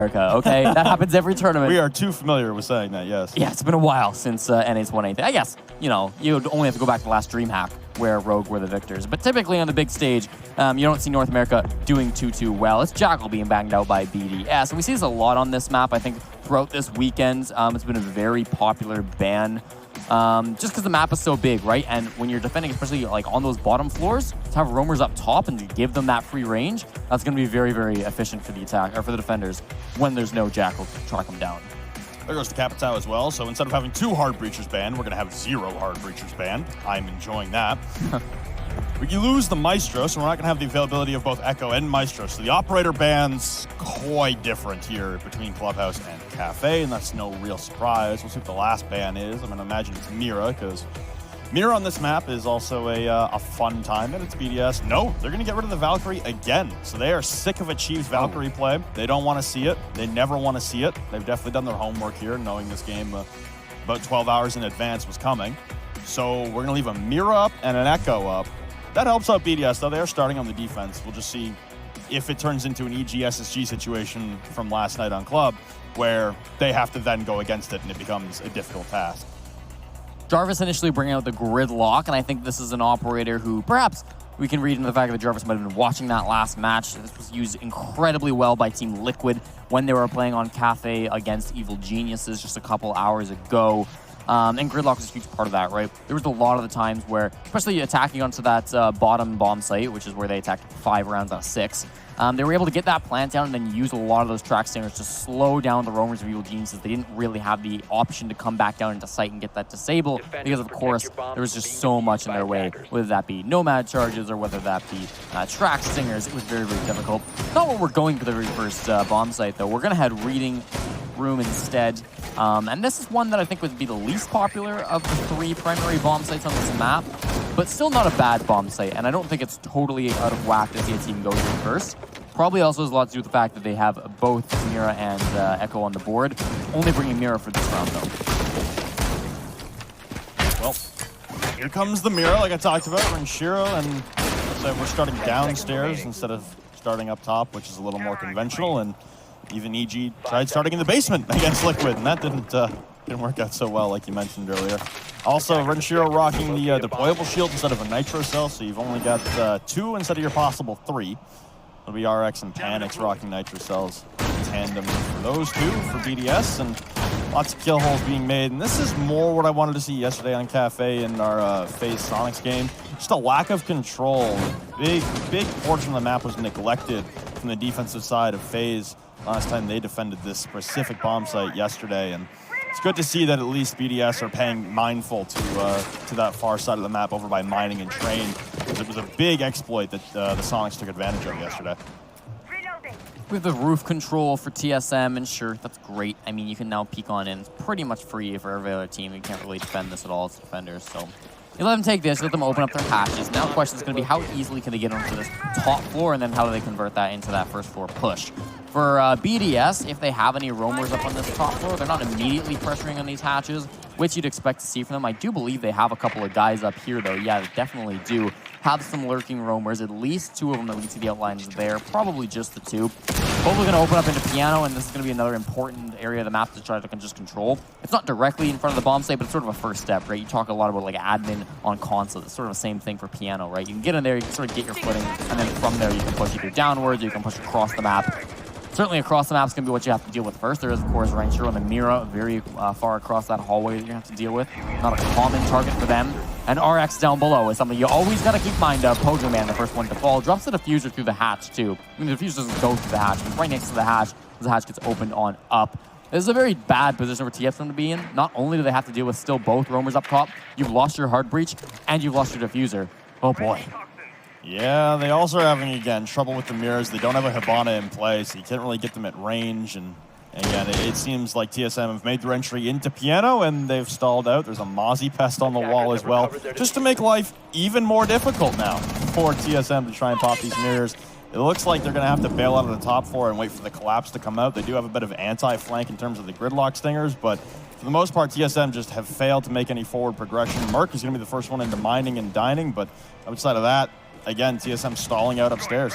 America, okay? That happens every tournament. We are too familiar with saying that, yes. Yeah, it's been a while since NA's won anything. I guess, you know, you only have to go back to the last DreamHack where Rogue were the victors. But typically on the big stage, you don't see North America doing too well. It's Jackal being banged out by BDS. And we see this a lot on this map, I think, throughout this weekend. It's been a very popular ban. Just because the map is so big, right? And when you're defending, especially like on those bottom floors, to have roamers up top and to give them that free range, that's going to be very, very efficient for the attack or for the defenders when there's no Jackal to track them down. There goes the Capitao as well. So instead of having 2 hard breachers banned, we're going to have 0 hard breachers banned. I'm enjoying that. We lose the Maestro, so we're not going to have the availability of both Echo and Maestro. So the operator ban's quite different here between Clubhouse and Cafe, and that's no real surprise. We'll see what the last ban is. I'm going to imagine it's Mira, because Mira on this map is also a fun time, and it's BDS. No, they're going to get rid of the Valkyrie again. So they are sick of Achieve's Valkyrie play. They don't want to see it. They never want to see it. They've definitely done their homework here, knowing this game about 12 hours in advance was coming. So we're going to leave a Mira up and an Echo up. That helps out BDS, though. They are starting on the defense. We'll just see if it turns into an EG-SSG situation from last night on Club, where they have to then go against it and it becomes a difficult task. Jarvis initially bringing out the gridlock, and I think this is an operator who perhaps we can read into the fact that Jarvis might have been watching that last match. This was used incredibly well by Team Liquid when they were playing on Cafe against Evil Geniuses just a couple hours ago. And gridlock is a huge part of that, right? There was a lot of the times where, especially attacking onto that bottom bomb site, which is where they attacked 5 rounds out of 6, they were able to get that plant down and then use a lot of those track stingers to slow down the roamers of Evil Geniuses. They didn't really have the option to come back down into site and get that disabled because, of course, there was just so much in their way, whether that be Nomad charges or whether that be track stingers. It was very, very difficult. Not what we're going for the very first bomb site, though. We're going to head Reading Room instead. And this is one that I think would be the least popular of the 3 primary bomb sites on this map, but still not a bad bomb site, and I don't think it's totally out of whack to see a team go here first. Probably also has a lot to do with the fact that they have both Mira and Echo on the board, only bringing Mira for this round, though. Well, here comes the Mira, like I talked about, Renshiro, and so we're starting downstairs instead of starting up top, which is a little more conventional, and even EG tried starting in the basement against Liquid, and that didn't work out so well, like you mentioned earlier. Also, Renshiro rocking the deployable shield instead of a nitro cell, so you've only got 2 instead of your possible 3. It'll be RX and Panics rocking nitro cells in tandem for those 2 for BDS, and lots of kill holes being made. And this is more what I wanted to see yesterday on Cafe in our FaZe Sonics game. Just a lack of control. Big portion of the map was neglected from the defensive side of FaZe last time they defended this specific bomb site yesterday, and it's good to see that at least BDS are paying mindful to that far side of the map over by mining and train, because it was a big exploit that the Sonics took advantage of yesterday. We have the roof control for TSM, and sure, that's great. I mean, you can now peek on in. It's pretty much free for every other team. You can't really defend this at all as defenders, so you let them take this, let them open up their hatches. Now the question is going to be how easily can they get onto this top floor, and then how do they convert that into that first floor push. For BDS, if they have any roamers up on this top floor, they're not immediately pressuring on these hatches, which you'd expect to see from them. I do believe they have a couple of guys up here, though. Yeah, they definitely do have some lurking roamers, at least 2 of them that we can see the outlines there, probably just the 2. Hopefully going to open up into Piano, and this is going to be another important area of the map to try to just control. It's not directly in front of the bomb site, but it's sort of a first step, right? You talk a lot about like admin on console. It's sort of the same thing for Piano, right? You can get in there, you can sort of get your footing, and then from there you can push either downwards, or you can push across the map. Certainly across the map is going to be what you have to deal with first. There is, of course, Rainbow and the Mira very far across that hallway that you're going to have to deal with. Not a common target for them. And RX down below is something you always got to keep mind of. Pogo Man, the first one to fall, drops the diffuser through the hatch, too. I mean, the diffuser doesn't go through the hatch. It's right next to the hatch as the hatch gets opened on up. This is a very bad position for TSM to be in. Not only do they have to deal with still both roamers up top, you've lost your hard breach, and you've lost your diffuser. Oh, boy. Yeah, they also are having, again, trouble with the mirrors. They don't have a Hibana in play, so you can't really get them at range. And again, it seems like TSM have made their entry into Piano, and they've stalled out. There's a Mozzie Pest on the wall as well, just to make life even more difficult now for TSM to try and pop these mirrors. It looks like they're going to have to bail out of the top floor and wait for the collapse to come out. They do have a bit of anti-flank in terms of the gridlock stingers, but for the most part, TSM just have failed to make any forward progression. Merc is going to be the first one into mining and dining, but outside of that, again, TSM stalling out upstairs.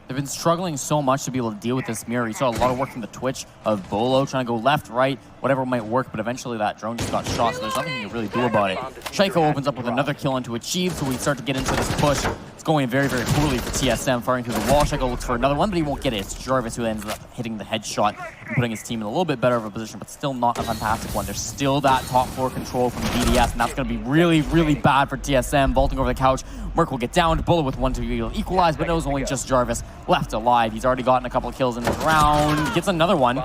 They've been struggling so much to be able to deal with this mirror. You saw a lot of work from the Twitch of Bolo trying to go left, right, whatever might work, but eventually that drone just got shot, so there's nothing you can really do about it. Shaiko opens up with another kill into Achieve, so we start to get into this push. It's going very, very poorly for TSM, firing through the wall. Shaiko looks for another one, but he won't get it. It's Jarvis who ends up hitting the headshot and putting his team in a little bit better of a position, but still not a fantastic one. There's still that top floor control from BDS, and that's going to be really, really bad for TSM. Vaulting over the couch, Merc will get down. Bullet with 1 to equalize, but knows only just Jarvis left alive. He's already gotten a couple of kills in this round. Gets another one.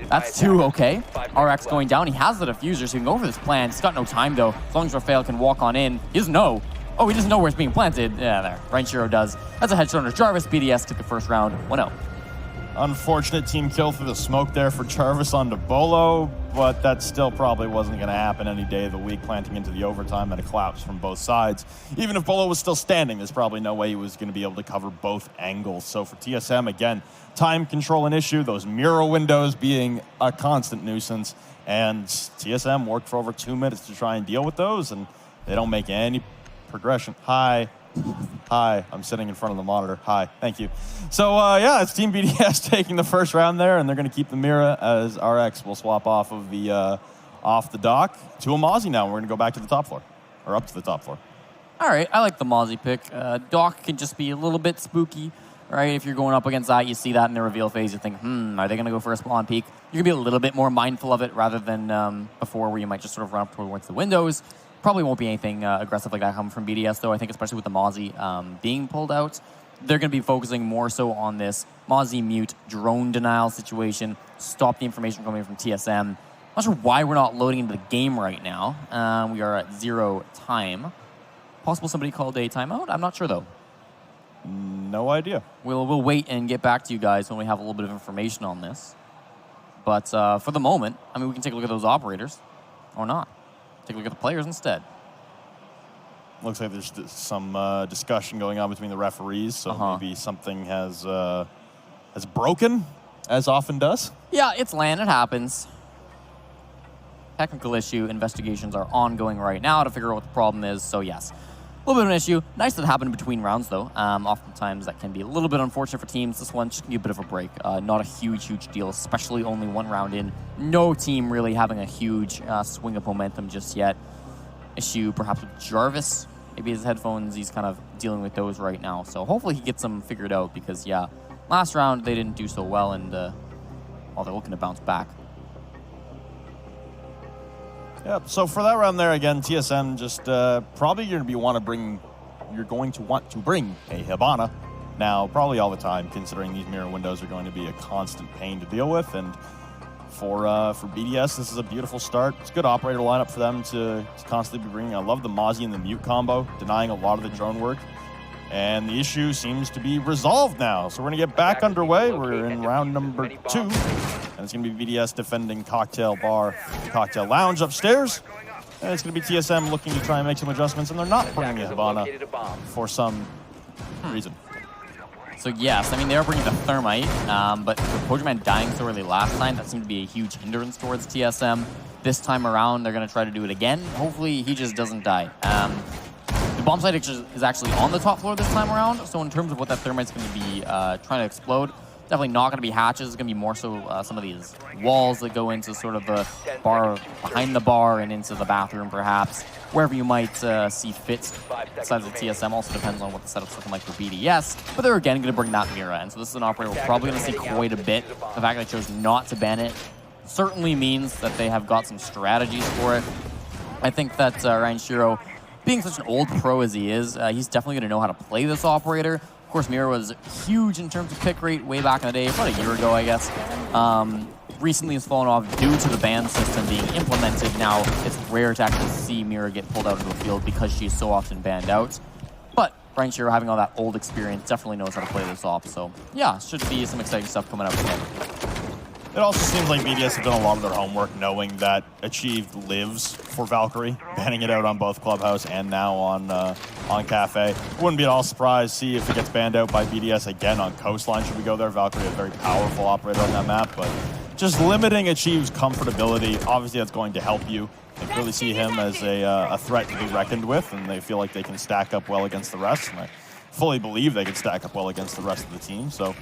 That's 2, okay. RX going down. He has the diffuser, so he can go for this plan. He's got no time, though. As long as Rafael can walk on in. He doesn't know. Oh, he doesn't know where it's being planted. Yeah, there. Rainbow6 does. That's a headshot under Jarvis. BDS took the first round 1-0. Unfortunate team kill through the smoke there for Jarvis onto Bolo, but that still probably wasn't going to happen any day of the week, planting into the overtime and a collapse from both sides. Even if Bolo was still standing, there's probably no way he was going to be able to cover both angles. So for TSM, again, time control an issue, those mirror windows being a constant nuisance, and TSM worked for over 2 minutes to try and deal with those, and they don't make any progression. Hi, I'm sitting in front of the monitor. Hi, thank you. So yeah, it's Team BDS taking the first round there, and they're going to keep the Mira as RX will swap off of the dock to a Mozzie now. We're going to go back to the top floor, or up to the top floor. All right, I like the Mozzie pick. Doc can just be a little bit spooky, right? If you're going up against that, you see that in the reveal phase, you think, are they going to go for a spawn peek? You can be a little bit more mindful of it rather than before where you might just sort of run up towards the windows. Probably won't be anything aggressive like that coming from BDS, though. I think especially with the Mozzie being pulled out, they're going to be focusing more so on this Mozzie mute drone denial situation, stop the information coming from TSM. Not sure why we're not loading into the game right now. We are at 0 time. Possible somebody called a timeout? I'm not sure, though. No idea. We'll wait and get back to you guys when we have a little bit of information on this. But for the moment, I mean, we can take a look at those operators, or not. Take a look at the players instead. Looks like there's some discussion going on between the referees, so maybe something has broken, as often does. Yeah, it's LAN. It happens. Technical issue. Investigations are ongoing right now to figure out what the problem is, so yes. A little bit of an issue. Nice that it happened between rounds, though. Oftentimes, that can be a little bit unfortunate for teams. This one just can be a bit of a break. Not a huge deal, especially only 1 round in. No team really having a huge swing of momentum just yet. Issue perhaps with Jarvis. Maybe his headphones, he's kind of dealing with those right now. So hopefully he gets them figured out because, yeah, last round they didn't do so well, and well, they're looking to bounce back. Yep. So for that round there, again, TSM just probably you're going to want to bring a Hibana now, probably all the time, considering these mirror windows are going to be a constant pain to deal with. And for BDS, this is a beautiful start. It's a good operator lineup for them to constantly be bringing. I love the Mozzie and the mute combo, denying a lot of the drone work. And the issue seems to be resolved now. So we're going to get back underway. We're in round number 2. And it's going to be BDS defending Cocktail Bar, Cocktail Lounge upstairs. And it's going to be TSM looking to try and make some adjustments. And they're not bringing Hibana for some reason. So yes, I mean, they are bringing the Thermite. But with Pojaman dying so early last time, that seemed to be a huge hindrance towards TSM. This time around, they're going to try to do it again. Hopefully, he just doesn't die. The bomb site is actually on the top floor this time around, so in terms of what that Thermite's going to be trying to explode, definitely not going to be hatches. It's going to be more so some of these walls that go into sort of the bar, behind the bar and into the bathroom perhaps, wherever you might see fit. Besides the TSM, also depends on what the setup's looking like for BDS, but they're again going to bring that Mira in, so this is an operator we're probably going to see quite a bit. The fact that they chose not to ban it certainly means that they have got some strategies for it. I think that Rainbow6, being such an old pro as he is, he's definitely going to know how to play this operator. Of course, Mira was huge in terms of pick rate way back in the day, about a year ago, I guess. Recently has fallen off due to the ban system being implemented. Now, it's rare to actually see Mira get pulled out of the field because she's so often banned out. But Rainbow6, having all that old experience, definitely knows how to play this off. So, yeah, should be some exciting stuff coming up again. It also seems like BDS have done a lot of their homework knowing that Achieved lives for Valkyrie, banning it out on both Clubhouse and now on Cafe. Wouldn't be at all surprised to see if it gets banned out by BDS again on Coastline. Should we go there? Valkyrie, a very powerful operator on that map, but just limiting Achieved's comfortability, obviously that's going to help you. They clearly see him as a threat to be reckoned with, and they feel like they can stack up well against the rest. And fully believe they could stack up well against the rest of the team. So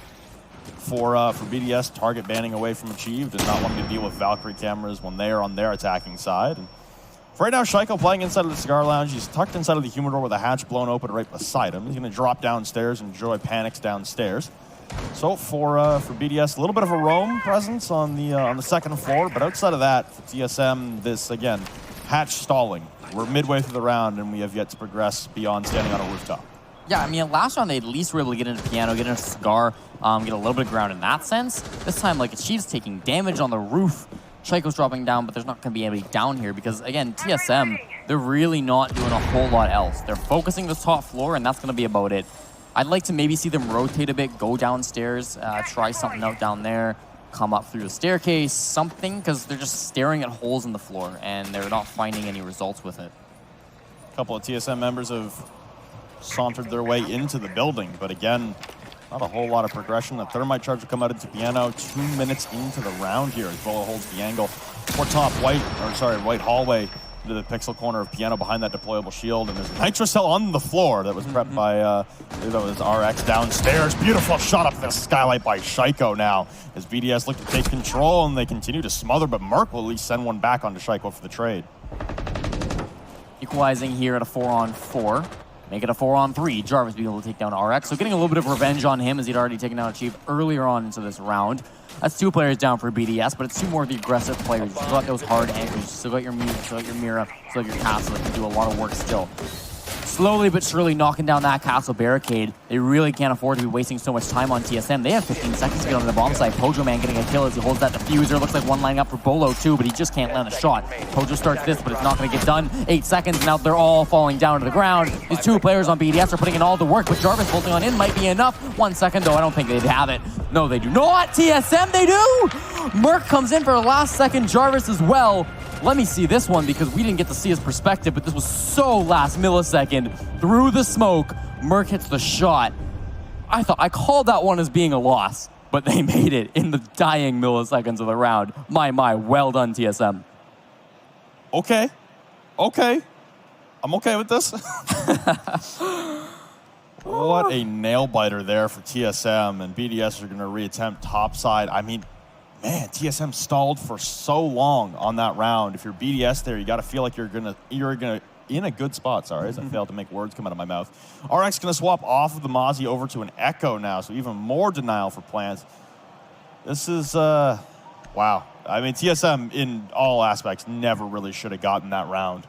for BDS, target banning away from Achieved and not wanting to deal with Valkyrie cameras when they are on their attacking side. And for right now, Shaiko playing inside of the cigar lounge. He's tucked inside of the humidor with a hatch blown open right beside him. He's going to drop downstairs and enjoy Panics downstairs. So for BDS, a little bit of a roam presence on the second floor, but outside of that, for TSM, this again, hatch stalling. We're midway through the round and we have yet to progress beyond standing on a rooftop. Yeah, I mean, last round they at least were able to get into piano, get into cigar, get a little bit of ground in that sense. This time, like, Achieve's taking damage on the roof. Shaiko's dropping down, but there's not going to be anybody down here because, again, TSM, they're really not doing a whole lot else. They're focusing the top floor, and that's going to be about it. I'd like to maybe see them rotate a bit, go downstairs, try something out down there, come up through the staircase, something, because they're just staring at holes in the floor, and they're not finding any results with it. A couple of TSM members have sauntered their way into the building, but again, not a whole lot of progression. The thermite charge will come out into piano 2 minutes into the round here as Bolo holds the angle. For top white hallway into the pixel corner of piano behind that deployable shield, and there's Nitrocell on the floor that was prepped by I believe that was RX downstairs. Beautiful shot up the skylight by Shaiko now as BDS look to take control and they continue to smother, but Merc will at least send one back onto Shaiko for the trade. Equalizing here at a 4-on-4. Make it a 4-on-3. Jarvis being able to take down RX. So getting a little bit of revenge on him as he'd already taken down Achieve earlier on into this round. That's 2 players down for BDS, but it's 2 more of the aggressive players. You still got those hard anchors. You still got your Mira, still got your Mira, still got your Castle that can do a lot of work still. Slowly but surely knocking down that castle barricade. They really can't afford to be wasting so much time on TSM. They have 15 seconds to get onto the bomb site. Pojo Man getting a kill as he holds that diffuser. Looks like one lining up for Bolo too, but he just can't land a shot. Pojo starts this, but it's not going to get done. 8 seconds, and now they're all falling down to the ground. These 2 players on BDS are putting in all the work, but Jarvis bolting on in might be enough. 1 second though, I don't think they'd have it. No, they do not. TSM, they do! Merc comes in for a last second. Jarvis as well. Let me see this one because we didn't get to see his perspective, but this was so last millisecond. Through the smoke, Merc hits the shot. I called that one as being a loss, but they made it in the dying milliseconds of the round. My, well done, TSM. Okay. I'm okay with this. What a nail-biter there for TSM, and BDS are going to reattempt topside. I mean, man, TSM stalled for so long on that round. If you're BDS there, you got to feel like you're in a good spot. Sorry, as I failed to make words come out of my mouth. RX going to swap off of the Mozzie over to an Echo now, so even more denial for plans. This is, wow. I mean, TSM in all aspects never really should have gotten that round.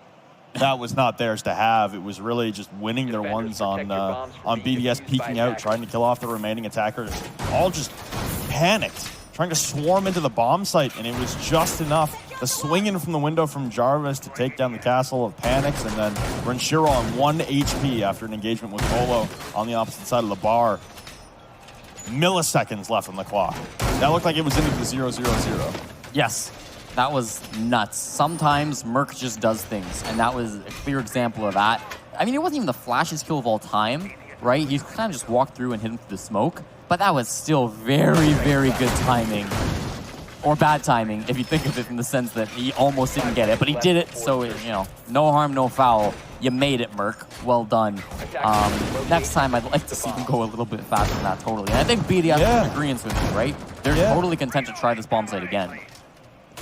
That was not theirs to have. It was really just winning their ones on BDS peeking out, trying to kill off the remaining attackers. All just panicked, trying to swarm into the bomb site, and it was just enough. The swinging from the window from Jarvis to take down the castle of Panics, and then Renshiro on 1 HP after an engagement with Bolo on the opposite side of the bar. Milliseconds left on the clock. That looked like it was into the 0-0-0. Yes, that was nuts. Sometimes Merc just does things, and that was a clear example of that. I mean, it wasn't even the flashiest kill of all time, right? He kind of just walked through and hit him through the smoke, but that was still very, very good timing. Or bad timing, if you think of it in the sense that he almost didn't get it, but he did it, so, you know, no harm, no foul. You made it, Merc. Well done. Next time, I'd like to see them go a little bit faster than that, totally. And I think BDS is in agreement with me, right? They're totally content to try this bomb site again.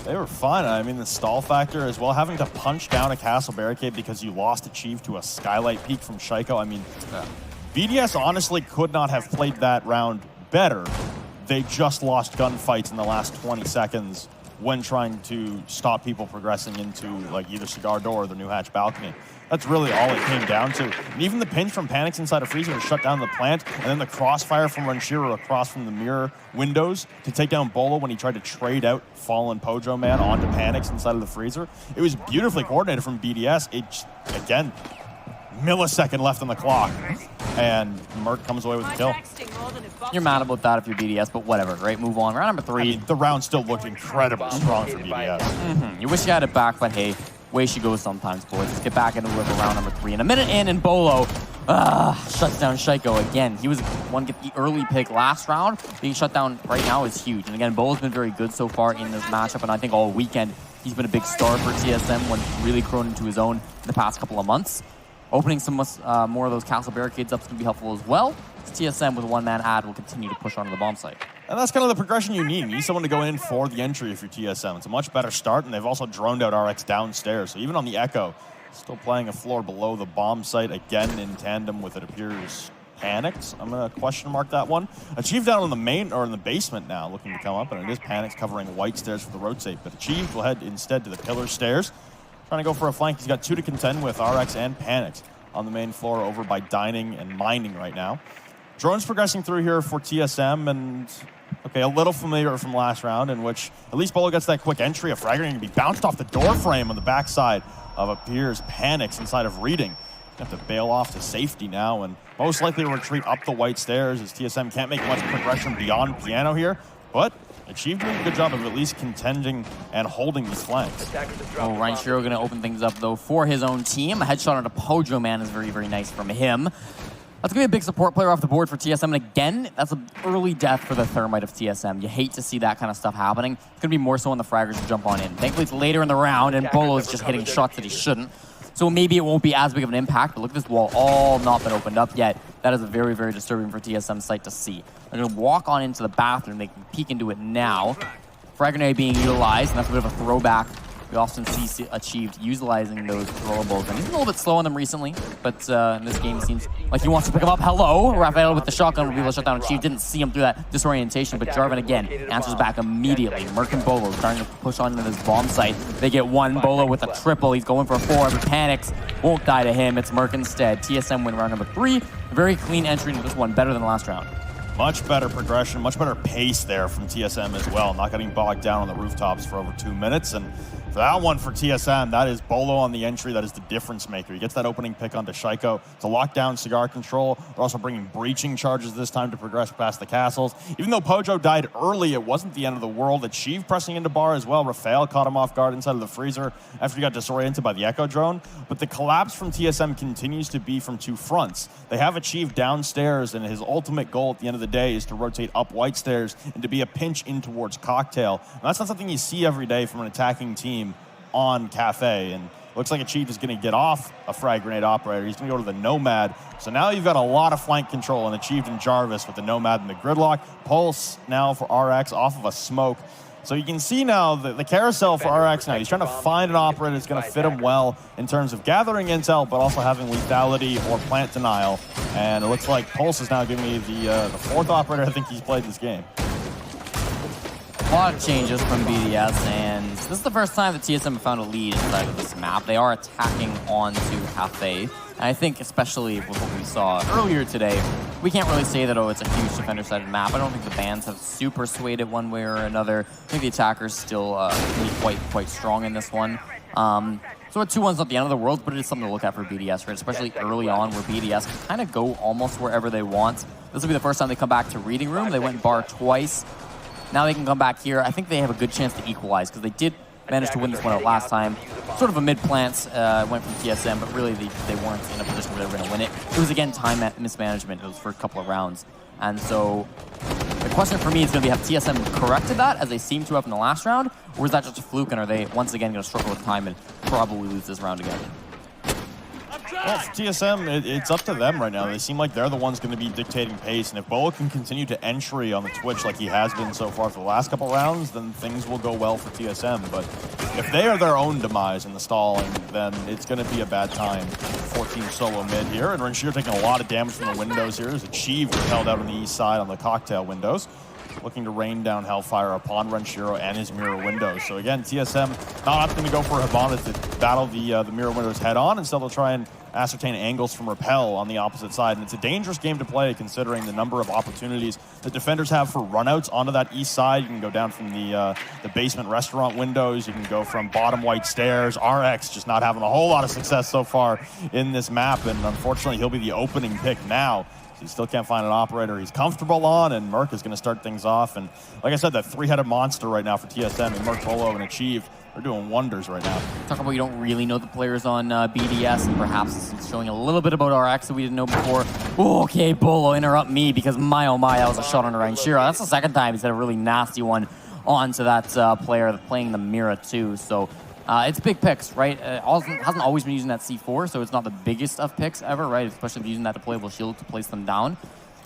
They were fine. I mean, the stall factor as well, having to punch down a castle barricade because you lost Achieve to a skylight peek from Shaiko. I mean, BDS honestly could not have played that round better. They just lost gunfights in the last 20 seconds when trying to stop people progressing into like either cigar door or the new hatch balcony. That's really all it came down to. And even the pinch from Panics inside of Freezer to shut down the plant, and then the crossfire from Renshiro across from the mirror windows to take down Bolo when he tried to trade out fallen Pojo Man onto Panics inside of the freezer. It was beautifully coordinated from BDS. It just, again, millisecond left on the clock, and Merc comes away with the kill. You're mad about that if you're BDS, but whatever, right? Move on. Round number 3. I mean, the round still looked incredibly strong for BDS. You wish you had it back, but hey, way she goes sometimes, boys. Let's get back into it for round number 3. And a minute in, and Bolo shuts down Shaiko again. He was one to get the early pick last round. Being shut down right now is huge. And again, Bolo's been very good so far in this matchup, and I think all weekend he's been a big star for TSM when really grown into his own in the past couple of months. Opening some more of those castle barricades up is going to be helpful as well. TSM with a one-man ad will continue to push onto the bomb site. And that's kind of the progression you need. You need someone to go in for the entry if you're TSM. It's a much better start, and they've also droned out RX downstairs. So even on the Echo, still playing a floor below the bomb site, again in tandem with, it appears, Panics. I'm going to question mark that one. Achieve down on the main, or in the basement now, looking to come up, and it is Panics covering white stairs for the rotate. But Achieve will head instead to the pillar stairs. Trying to go for a flank. He's got 2 to contend with, RX and Panics on the main floor over by Dining and Mining right now. Drones progressing through here for TSM, and okay, a little familiar from last round, in which at least Bolo gets that quick entry. A fragger going to be bounced off the door frame on the backside of appears Panics inside of Reading. Have to bail off to safety now, and most likely retreat up the white stairs, as TSM can't make much progression beyond Piano here, but Achieve doing a good job of at least contending and holding these flanks. Oh, Reinshiro going to open things up, though, for his own team. A headshot on a Pojo Man is very, very nice from him. That's going to be a big support player off the board for TSM. And again, that's an early death for the Thermite of TSM. You hate to see that kind of stuff happening. It's going to be more so when the fraggers jump on in. Thankfully, it's later in the round, and Bolo's just hitting shots that he shouldn't. So maybe it won't be as big of an impact, but look at this wall, all not been opened up yet. That is very, very disturbing for TSM site to see. They're going to walk on into the bathroom. They can peek into it now. Frag grenade being utilized, and that's a bit of a throwback. We often see Achieved utilizing those throwables, and he's been a little bit slow on them recently, but in this game, it seems like he wants to pick them up. Hello, Raphael with the shotgun will be able to shut down Achieved. Didn't see him through that disorientation, but Jarvan again answers back immediately. Merc and Bolo starting to push on into this bomb site. They get one, Bolo with a triple. He's going for 4, but Panics won't die to him. It's Merc instead. TSM win round number 3. Very clean entry into this one, better than the last round. Much better progression, much better pace there from TSM as well. Not getting bogged down on the rooftops for over 2 minutes. And for that one for TSM, that is Bolo on the entry. That is the difference maker. He gets that opening pick onto Shaiko to lock down Cigar Control. They're also bringing breaching charges this time to progress past the castles. Even though Pojo died early, it wasn't the end of the world. Achieve pressing into bar as well. Raphael caught him off guard inside of the freezer after he got disoriented by the Echo drone. But the collapse from TSM continues to be from 2 fronts. They have Achieve downstairs, and his ultimate goal at the end of the day is to rotate up white stairs and to be a pinch in towards Cocktail. And that's not something you see every day from an attacking team on Cafe, and looks like Achieve is going to get off a frag grenade operator. He's going to go to the Nomad. So now you've got a lot of flank control on Achieved and Jarvis with the Nomad and the Gridlock. Pulse now for RX off of a smoke. So you can see now the carousel for RX now. He's trying to find an operator that's going to fit him well in terms of gathering intel, but also having lethality or plant denial. And it looks like Pulse is now giving me the 4th operator I think he's played this game. A lot of changes from BDS, and this is the first time that TSM have found a lead inside of this map. They are attacking onto Cafe, and I think especially with what we saw earlier today, we can't really say that, oh, it's a huge defender-sided map. I don't think the bans have super swayed it one way or another. I think the attackers still can be quite strong in this one. So a 2-1's not the end of the world, but it is something to look at for BDS, right? Especially early on where BDS can kind of go almost wherever they want. This will be the first time they come back to Reading Room. They went bar twice. Now they can come back here. I think they have a good chance to equalize because they did manage to win this one out last time. Sort of a mid-plant went from TSM, but really they weren't in a position where they were going to win it. It was, again, time mismanagement those first couple of rounds. And so the question for me is going to be, have TSM corrected that as they seem to have in the last round? Or is that just a fluke, and are they once again going to struggle with time and probably lose this round again? Well, for TSM, it's up to them right now. They seem like they're the ones going to be dictating pace, and if Bolo can continue to entry on the Twitch like he has been so far for the last couple rounds, then things will go well for TSM. But if they are their own demise in the stalling, then it's going to be a bad time for Team SoloMid here. And Renshir taking a lot of damage from the windows here. As Achieve held out on the east side on the Cocktail windows, looking to rain down Hellfire upon Renshiro and his mirror windows. So again, TSM not opting to go for Hibana to battle the mirror windows head on. Instead, they'll try and ascertain angles from Repel on the opposite side. And it's a dangerous game to play considering the number of opportunities the defenders have for runouts onto that east side. You can go down from the basement restaurant windows. You can go from bottom white stairs. RX just not having a whole lot of success so far in this map. And unfortunately, he'll be the opening pick now. He still can't find an operator he's comfortable on, and Merc is going to start things off. And like I said, that 3-headed monster right now for TSM, and Merc, Bolo, and Achieve, they're doing wonders right now. Talk about you don't really know the players on BDS, and perhaps this is showing a little bit about RX that we didn't know before. Ooh, okay, Bolo, interrupt me, because my oh my, that was a shot on Reinshiro. That's the second time he's had a really nasty one onto that player playing the Mira too. So It's big picks, right? Hasn't always been using that C4, so it's not the biggest of picks ever, right? Especially if using that deployable shield to place them down.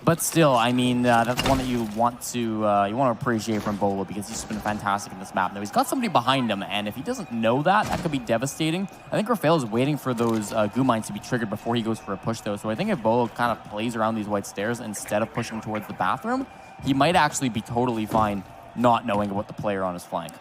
But still, I mean, that's one that you want to appreciate from Bolo, because he's just been fantastic in this map. Now, he's got somebody behind him, and if he doesn't know that, that could be devastating. I think Rafael is waiting for those goo mines to be triggered before he goes for a push, though. So I think if Bolo kind of plays around these white stairs instead of pushing towards the bathroom, he might actually be totally fine not knowing what the player on his flank.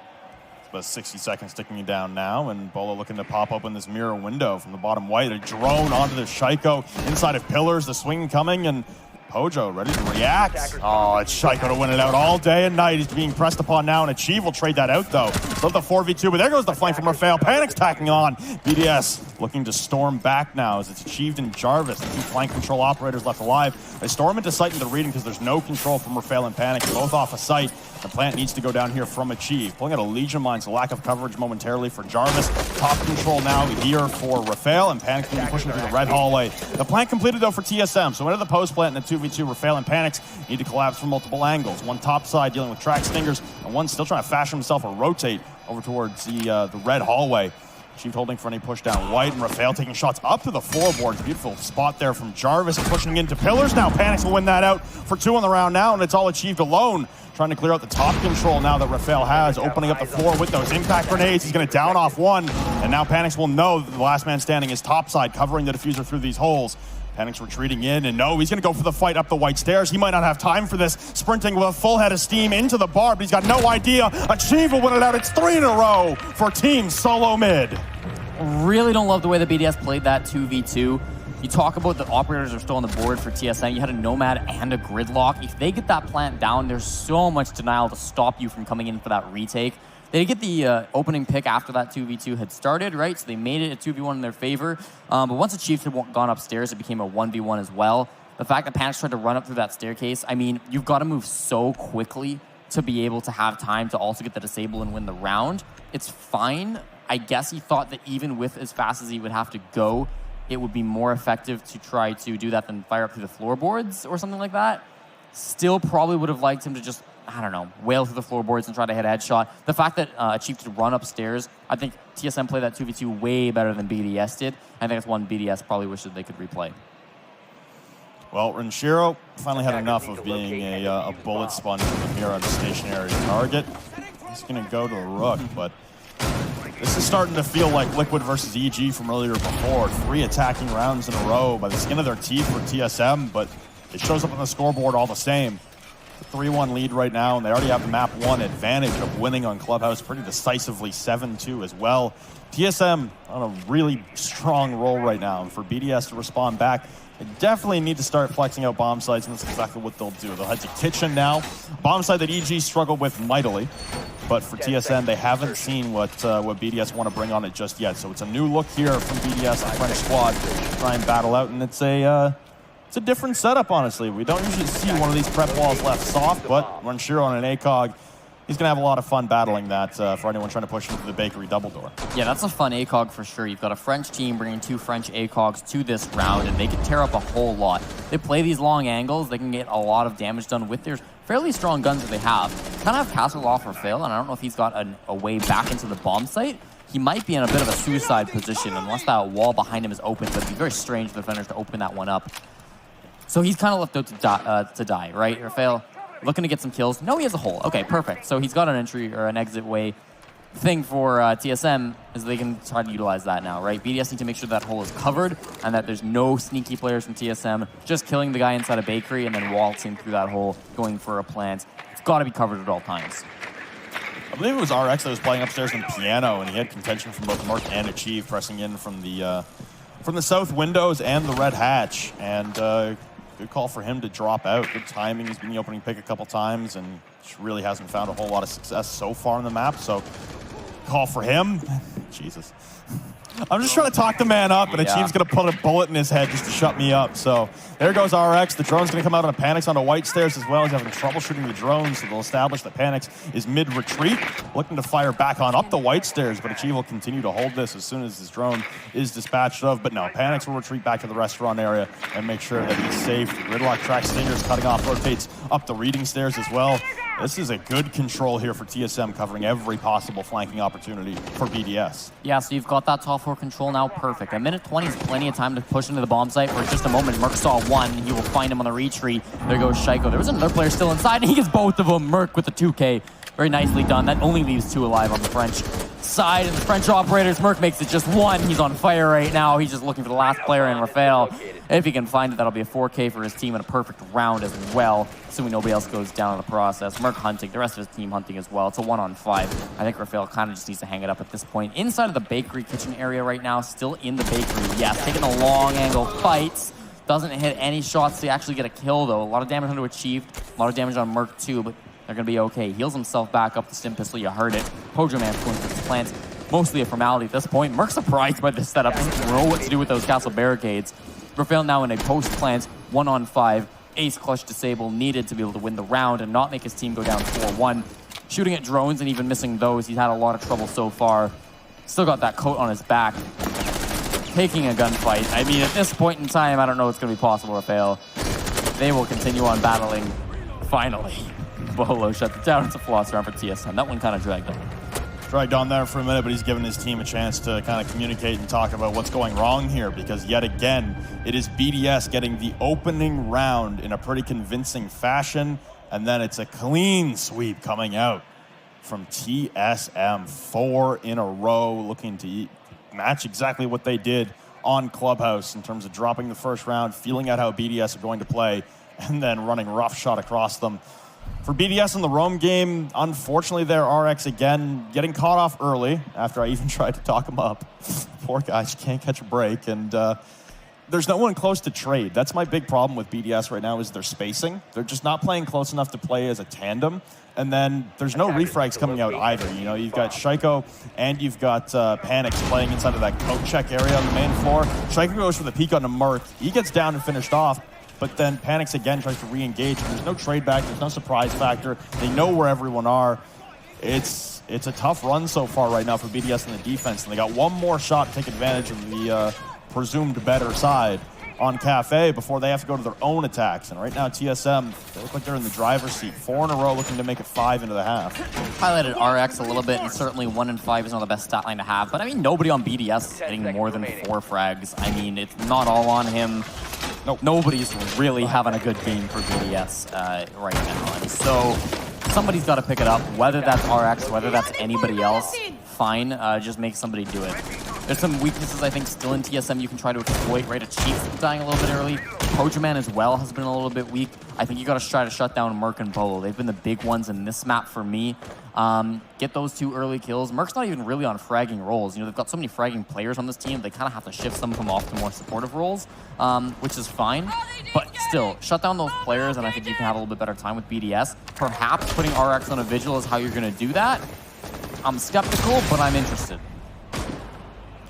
About 60 seconds ticking down now, and Bolo looking to pop open this mirror window from the bottom white. A drone onto the Shaiko inside of pillars, the swing coming, and Pojo ready to react. Oh, it's Shaiko to win it out all day and night. He's being pressed upon now, and Achieve will trade that out, though. Love the 4v2, but there goes the flank from Rafael. Panic's tacking on. BDS looking to storm back now as it's Achieved and Jarvis, the two flank control operators left alive. They storm into sight into reading because there's no control from Rafael and Panic. They're both off of sight. The plant needs to go down here from Achieve. Pulling out a Legion Mine, so lack of coverage momentarily for Jarvis. Top control now here for Rafael, and Panic's going to be pushing through the red hallway. The plant completed, though, for TSM. So into the post plant in the 2v2, Rafael and Panics need to collapse from multiple angles. One top side dealing with track stingers, and one still trying to fashion himself a rotate over towards the red hallway. Achieved holding for any push down white, and Rafael taking shots up to the floorboards. Beautiful spot there from Jarvis, and pushing into pillars now. Panics will win that out for 2 on the round now, and it's all Achieved alone. Trying to clear out the top control now that Rafael has, opening up the floor with those impact grenades. He's going to down off one, and now Panics will know that the last man standing is topside, covering the diffuser through these holes. Panics retreating in, and no, he's going to go for the fight up the white stairs. He might not have time for this. Sprinting with a full head of steam into the bar, but he's got no idea. Achieve will win it out. It's 3 in a row for Team SoloMid. Really don't love the way the BDS played that 2v2. You talk about the operators are still on the board for TSM. You had a Nomad and a Gridlock. If they get that plant down, there's so much denial to stop you from coming in for that retake. They did get the opening pick after that 2v2 had started, right? So they made it a 2v1 in their favor. But once the Chiefs had gone upstairs, it became a 1v1 as well. The fact that Panics tried to run up through that staircase, I mean, you've got to move so quickly to be able to have time to also get the disable and win the round. It's fine. I guess he thought that even with as fast as he would have to go, it would be more effective to try to do that than fire up through the floorboards or something like that. Still probably would have liked him to just, I don't know, wail through the floorboards and try to hit a headshot. The fact that Achieve could run upstairs, I think TSM played that 2v2 way better than BDS did. I think that's one BDS probably wished that they could replay. Well, Renshiro finally had enough of being a bullet sponge from the mirror on a stationary target. He's going to go to the Rook, but this is starting to feel like Liquid versus EG from earlier before. 3 attacking rounds in a row by the skin of their teeth for TSM, but it shows up on the scoreboard all the same. 3-1 lead right now, and they already have the map 1 advantage of winning on Clubhouse pretty decisively, 7-2 as well. TSM on a really strong roll right now, and for BDS to respond back, they definitely need to start flexing out bomb sites, and that's exactly what they'll do. They'll head to Kitchen now, bomb site that EG struggled with mightily. But for TSM, they haven't seen what BDS want to bring on it just yet. So it's a new look here from BDS, the French squad, to try and battle out, and it's a different setup, honestly. We don't usually see one of these prep walls left soft, but Renshiro on an ACOG, he's going to have a lot of fun battling that for anyone trying to push into the bakery double door. Yeah, that's a fun ACOG for sure. You've got a French team bringing 2 French ACOGs to this round, and they can tear up a whole lot. They play these long angles. They can get a lot of damage done with their fairly strong guns that they have. Kind of have Castle off or fail, and I don't know if he's got a way back into the bomb site. He might be in a bit of a suicide position unless that wall behind him is open, but it'd be very strange for the defenders to open that one up. So he's kind of left out to die, right? Rafael looking to get some kills. No, he has a hole. Okay, perfect. So he's got an entry or an exit way. Thing for TSM is they can try to utilize that now, right? BDS need to make sure that hole is covered and that there's no sneaky players from TSM just killing the guy inside a bakery and then waltzing through that hole, going for a plant. It's got to be covered at all times. I believe it was RX that was playing upstairs in piano, and he had contention from both Mark and Achieve pressing in from the south windows and the red hatch. And good call for him to drop out. Good timing. He's been the opening pick a couple times and really hasn't found a whole lot of success so far on the map. So call for him. Jesus. I'm just trying to talk the man up, and Achieve's going to put a bullet in his head just to shut me up. So there goes RX. The drone's going to come out on a Panics on the white stairs as well. He's having trouble shooting the drone, so they'll establish that Panics is mid-retreat, looking to fire back on up the white stairs, but Achieve will continue to hold this as soon as his drone is dispatched of. But no, Panics will retreat back to the restaurant area and make sure that he's safe. Gridlock track stingers cutting off, rotates up the reading stairs as well. This is a good control here for TSM, covering every possible flanking opportunity for BDS. Yeah, so you've got that top 4 control now, perfect. A minute 20 is plenty of time to push into the bomb site for just a moment. Merc saw one, he will find him on the retreat. There goes Shaiko. There was another player still inside, and he gets both of them. Merc with the 2K. Very nicely done. That only leaves 2 alive on the French side, and the French operators, Merc makes it just 1. He's on fire right now. He's just looking for the last player in Rafael. If he can find it, that'll be a 4K for his team and a perfect round as well, assuming nobody else goes down in the process. Merc hunting, the rest of his team hunting as well. It's a 1-on-5. I think Rafael kind of just needs to hang it up at this point. Inside of the bakery kitchen area right now, still in the bakery. Yes, taking a long angle, fights. Doesn't hit any shots to actually get a kill, though. A lot of damage onto achieved, a lot of damage on Merc too, but they're going to be okay. Heals himself back up the stim pistol, you heard it. Pojo Man's going for his plants. Mostly a formality at this point. Merc's surprised by this setup, doesn't know what to do with those castle barricades. Rafael now in a post-plant, 1-on-5. Ace clutch disable needed to be able to win the round and not make his team go down 4-1. Shooting at drones and even missing those, he's had a lot of trouble so far. Still got that coat on his back. Taking a gunfight. I mean, at this point in time, I don't know what's going to be possible, Rafael. They will continue on battling. Finally. Bolo shut it down. It's a floss round for TSM. That one kind of dragged on. Dragged on there for a minute, but he's given his team a chance to kind of communicate and talk about what's going wrong here, because yet again, it is BDS getting the opening round in a pretty convincing fashion, and then it's a clean sweep coming out from TSM. 4 in a row, looking to match exactly what they did on Clubhouse in terms of dropping the first round, feeling out how BDS are going to play, and then running roughshod across them. For BDS in the roam game, unfortunately, their RX again getting caught off early after I even tried to talk him up. Poor guys can't catch a break, and there's no one close to trade. That's my big problem with BDS right now is their spacing. They're just not playing close enough to play as a tandem, and then there's no refrags coming out either. You know, you've got Shaiko and you've got Panics playing inside of that coat check area on the main floor. Shaiko goes for the peek on the Merc. He gets down and finished off. But then Panics again tries to re-engage. There's no trade back. There's no surprise factor. They know where everyone are. It's a tough run so far right now for BDS in the defense. And they got one more shot to take advantage of the presumed better side on Cafe before they have to go to their own attacks. And right now, TSM, they look like they're in the driver's seat. 4 in a row looking to make it 5 into the half. Highlighted RX a little bit, and certainly 1 and 5 is not the best stat line to have. But I mean, nobody on BDS is hitting more than 4 frags. I mean, it's not all on him. Nope. Nobody's really having a good game for BDS right now. And so somebody's got to pick it up, whether that's RX, whether that's anybody else. Fine, just make somebody do it. There's some weaknesses, I think, still in TSM you can try to exploit, right? Chief's dying a little bit early. Pojoman as well has been a little bit weak. I think you got to try to shut down Merc and Bolo. They've been the big ones in this map for me. Get those 2 early kills. Merc's not even really on fragging roles. You know, they've got so many fragging players on this team, they kind of have to shift some of them off to more supportive roles, which is fine. But still, shut down those players, and I think you can have a little bit better time with BDS. Perhaps putting RX on a Vigil is how you're going to do that. I'm skeptical, but I'm interested.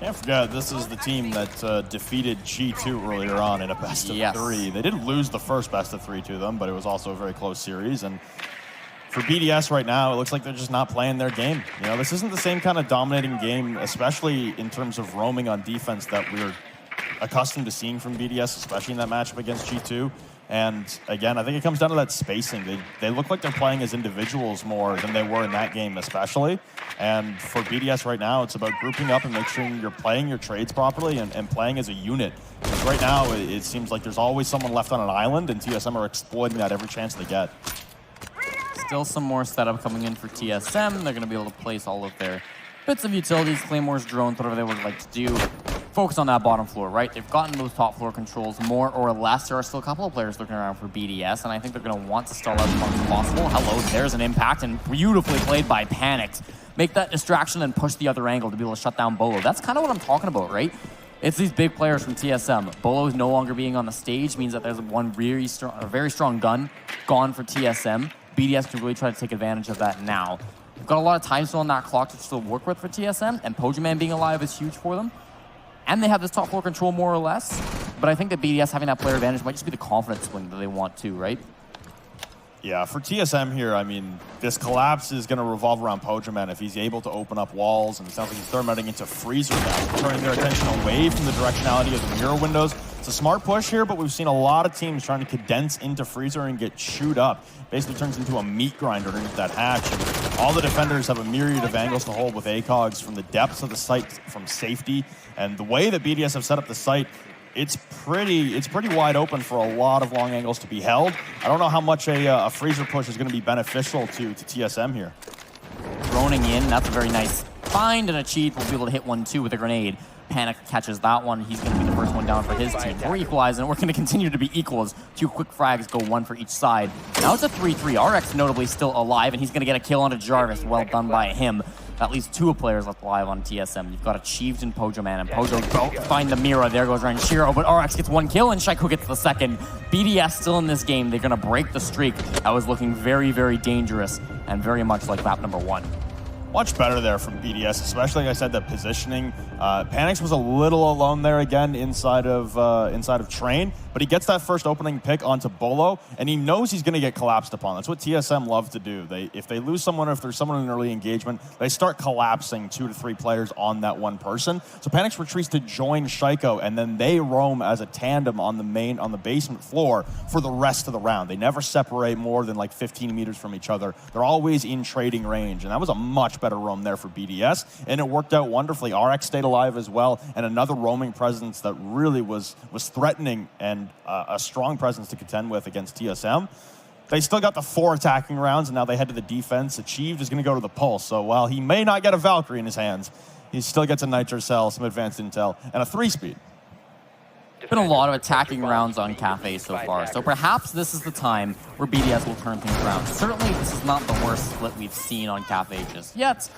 Can't forget, this is the team that defeated G2 earlier on in a best of 3. They did lose the first best of 3 to them, but it was also a very close series. And for BDS right now, it looks like they're just not playing their game. You know, this isn't the same kind of dominating game, especially in terms of roaming on defense that we're accustomed to seeing from BDS, especially in that matchup against G2. And again, I think it comes down to that spacing. They look like they're playing as individuals more than they were in that game especially. And for BDS right now, it's about grouping up and make sure you're playing your trades properly and playing as a unit. Because right now, it seems like there's always someone left on an island, and TSM are exploiting that every chance they get. Still some more setup coming in for TSM. They're going to be able to place all of their bits of utilities, claymores, drones, whatever they would like to do. Focus on that bottom floor, right? They've gotten those top floor controls more or less. There are still a couple of players looking around for BDS, and I think they're going to want to stall out as much as possible. Hello, there's an impact, and beautifully played by Panics. Make that distraction and push the other angle to be able to shut down Bolo. That's kind of what I'm talking about, right? It's these big players from TSM. Bolo is no longer being on the stage, means that there's one very strong gun gone for TSM. BDS can really try to take advantage of that now. They've got a lot of time still on that clock to still work with for TSM, and Pojoman being alive is huge for them. And they have this top floor control more or less, but I think that BDS having that player advantage might just be the confidence swing that they want to, right? Yeah, for TSM here, I mean, this collapse is going to revolve around Pojoman if he's able to open up walls, and it sounds like he's thermoting into freezer now, turning their attention away from the directionality of the mirror windows. It's a smart push here, but we've seen a lot of teams trying to condense into Freezer and get chewed up. Basically turns into a meat grinder underneath that hatch. And all the defenders have a myriad of angles to hold with ACOGs from the depths of the site, from safety. And the way that BDS have set up the site, it's pretty wide open for a lot of long angles to be held. I don't know how much a Freezer push is going to be beneficial to TSM here. Droning in, that's a very nice find and a cheat. We'll be able to hit 1-2 with a grenade. Panic catches that one. He's going to be the first one down for his team. We're equalizing. We're going to continue to be equals. 2 quick frags go 1 for each side. Now it's a 3-3. RX notably still alive, and he's going to get a kill onto Jarvis. Well done by him. At least 2 players left alive on TSM. You've got Achieved and Pojo Man, and Pojo don't find the mirror. There goes Ranshiro, but RX gets 1 kill, and Shaiko gets the second. BDS still in this game. They're going to break the streak. That was looking very, very dangerous, and very much like map number 1. Much better there from BDS, especially, like I said, the positioning. Panix was a little alone there again inside of Train, but he gets that first opening pick onto Bolo, and he knows he's going to get collapsed upon. That's what TSM love to do. If they lose someone, or if there's someone in an early engagement, they start collapsing 2 to 3 players on that one person. So Panix retreats to join Shaiko, and then they roam as a tandem on the basement floor for the rest of the round. They never separate more than like 15 meters from each other. They're always in trading range, and that was a much better roam there for BDS, and it worked out wonderfully. RX stayed alive as well, and another roaming presence that really was threatening and a strong presence to contend with against TSM. They still got the 4 attacking rounds, and now they head to the defense. Achieved is going to go to the Pulse, so while he may not get a Valkyrie in his hands, he still gets a Nitro Cell, some advanced intel, and a 3-speed. Been a lot of attacking rounds on Cafe so far, so perhaps this is the time where BDS will turn things around. Certainly, this is not the worst split we've seen on Cafe just yet,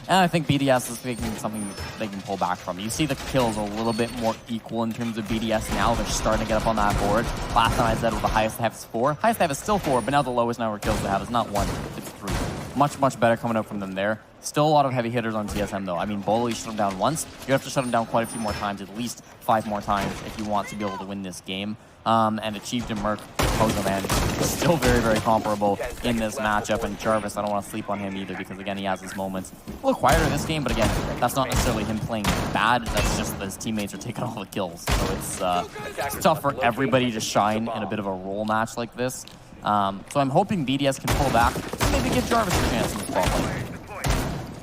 and I think BDS is making something they can pull back from. You see the kills a little bit more equal in terms of BDS now. They're starting to get up on that board. Last time I said the highest they have is 4. Highest they have is still 4, but now the lowest number of kills they have is not 1, it's 3. Much, much better coming out from them there. Still a lot of heavy hitters on TSM though. I mean, Bolo, you shut him down once. You have to shut him down quite a few more times, at least 5 more times if you want to be able to win this game. And Achieved and Merc, Pozo Man, still very, very comparable in this matchup. And Jarvis, I don't want to sleep on him either because, again, he has his moments. A little quieter this game, but again, that's not necessarily him playing bad. That's just that his teammates are taking all the kills. So it's tough for everybody to shine in a bit of a role match like this. So I'm hoping BDS can pull back and maybe give Jarvis a chance in the spotlight.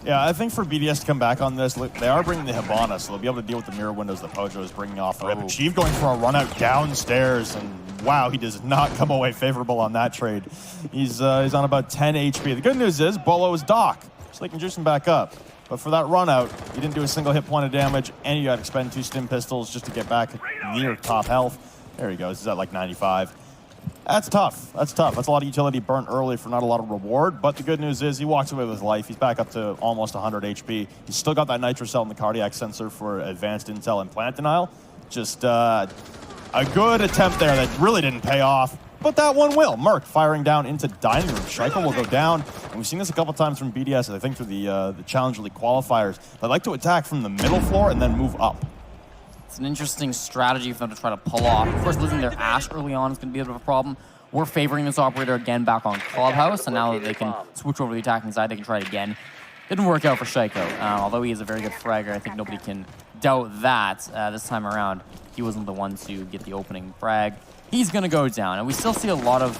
Yeah, I think for BDS to come back on this, they are bringing the Hibana, so they'll be able to deal with the mirror windows that Pojo is bringing off. Rip. Achieve going for a run out downstairs, and wow, he does not come away favorable on that trade. He's on about 10 HP. The good news is Bolo is Doc, so they can juice him back up. But for that run out, he didn't do a single hit point of damage, and you got to expend 2 stim pistols just to get back near top health. There he goes. He's at like 95. That's tough. That's tough. That's a lot of utility burnt early for not a lot of reward. But the good news is he walks away with his life. He's back up to almost 100 HP. He's still got that Nitro Cell and the cardiac sensor for advanced intel and plant denial. Just a good attempt there that really didn't pay off. But that one will. Merc firing down into dining room. Shaiko will go down. And we've seen this a couple times from BDS, I think through the Challenger League qualifiers. They like to attack from the middle floor and then move up. It's an interesting strategy for them to try to pull off. Of course, losing their Ash early on is going to be a bit of a problem. We're favoring this operator again back on Clubhouse, and now that they can switch over to the attacking side, they can try it again. Didn't work out for Shaiko. Although he is a very good fragger, I think nobody can doubt that this time around. He wasn't the one to get the opening frag. He's going to go down, and we still see a lot of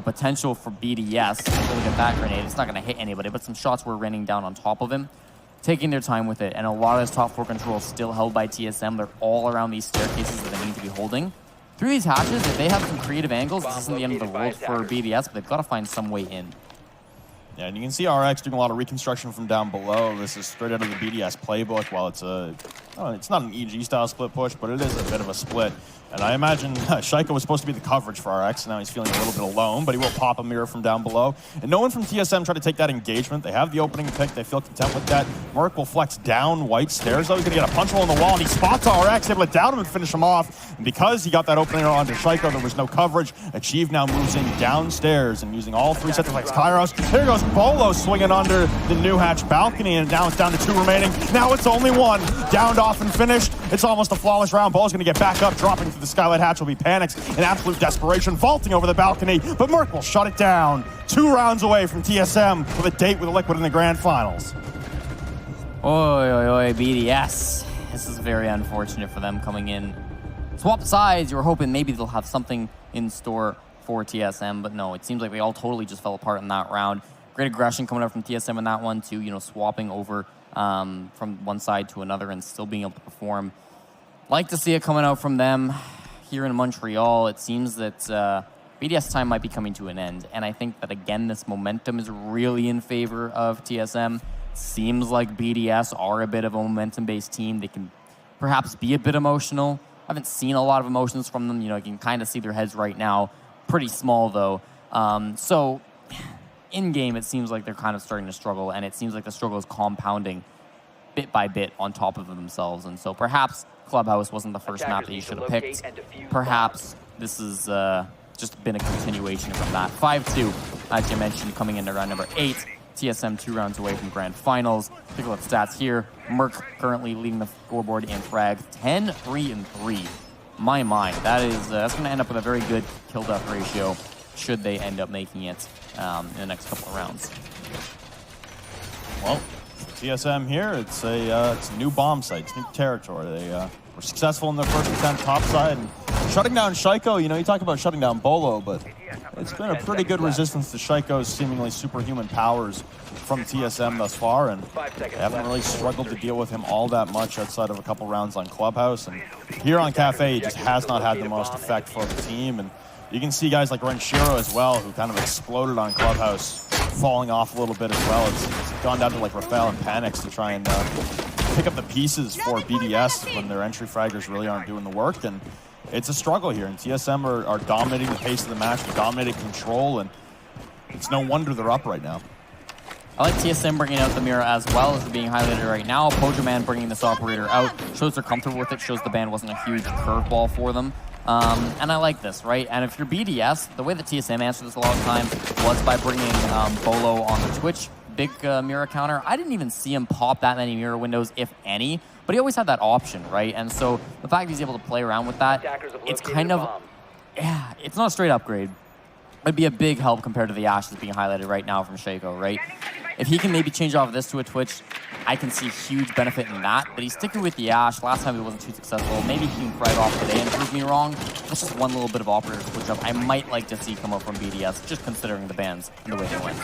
potential for BDS. Really get that grenade. It's not going to hit anybody, but some shots were raining down on top of him. Taking their time with it, and a lot of his top 4 controls still held by TSM. They're all around these staircases that they need to be holding. Through these hatches, if they have some creative angles, this isn't the end of the world for BDS, but they've got to find some way in. Yeah, and you can see RX doing a lot of reconstruction from down below. This is straight out of the BDS playbook. While it's not an EG-style split push, but it is a bit of a split. And I imagine Shaiko was supposed to be the coverage for RX, and now he's feeling a little bit alone, but he will pop a mirror from down below. And no one from TSM tried to take that engagement. They have the opening pick. They feel content with that. Merc will flex down white stairs, though. He's going to get a punch hole in the wall, and he spots RX, able to down him and finish him off. And because he got that opening onto Shaiko, there was no coverage. Achieve now moves in downstairs and using all 3 sets of like Kairos. Here goes Bolo swinging under the new hatch balcony, and now it's down to 2 remaining. Now it's only 1. Downed off and finished. It's almost a flawless round. Bolo's going to get back up, dropping through the skylight hatch will be Panics in absolute desperation, vaulting over the balcony, but Merc will shut it down. 2 rounds away from TSM with a date with Liquid in the grand finals. Oi, BDS. This is very unfortunate for them coming in swap sides. You were hoping maybe they'll have something in store for TSM, but no, it seems like they all totally just fell apart in that round. Great aggression coming out from TSM in that one too, you know, swapping over from one side to another and still being able to perform. Like to see it coming out from them here in Montreal. It seems that BDS time might be coming to an end, and I think that again this momentum is really in favor of TSM. Seems like BDS are a bit of a momentum-based team. They can perhaps be a bit emotional. I haven't seen a lot of emotions from them. You know, you can kind of see their heads right now. Pretty small though. So in-game, it seems like they're kind of starting to struggle, and it seems like the struggle is compounding bit by bit on top of themselves. And so perhaps Clubhouse wasn't the first map that you should have picked. Perhaps this is just been a continuation from that. 5-2, as you mentioned, coming into round number 8. TSM 2 rounds away from grand finals. Take a look at stats here. Merc currently leading the scoreboard in frag, 10-3-3. My, that's going to end up with a very good kill-death ratio should they end up making it in the next couple of rounds. Well, TSM here, it's a new bomb site, it's new territory. They were successful in their first attempt topside, and shutting down Shaiko. You know, you talk about shutting down Bolo, but it's been a pretty good resistance to Shaiko's seemingly superhuman powers from TSM thus far, and they haven't really struggled to deal with him all that much outside of a couple rounds on Clubhouse. And here on Cafe, he just has not had the most effect for the team. And you can see guys like Renshiro as well, who kind of exploded on Clubhouse, falling off a little bit as well. It's gone down to like Rafael and Panix to try and pick up the pieces for BDS when their entry fraggers really aren't doing the work. And it's a struggle here, and TSM are dominating the pace of the match, dominating control, and it's no wonder they're up right now. I like TSM bringing out the mirror as well as being highlighted right now. Pojoman bringing this operator out, shows they're comfortable with it, shows the ban wasn't a huge curveball for them. And I like this, right? And if you're BDS, the way that TSM answered this a lot of times was by bringing Bolo on the Twitch big mirror counter. I didn't even see him pop that many mirror windows, if any, but he always had that option, right? And so the fact he's able to play around with that, it's kind of, yeah, it's not a straight upgrade. It'd be a big help compared to the Ash that's being highlighted right now from Shaiko, right? If he can maybe change off this to a Twitch, I can see huge benefit in that, but he's sticking with the Ash. Last time it wasn't too successful. Maybe he can frag off today and prove me wrong. That's just one little bit of operator switch up I might like to see come up from BDS, just considering the bans and the way they went.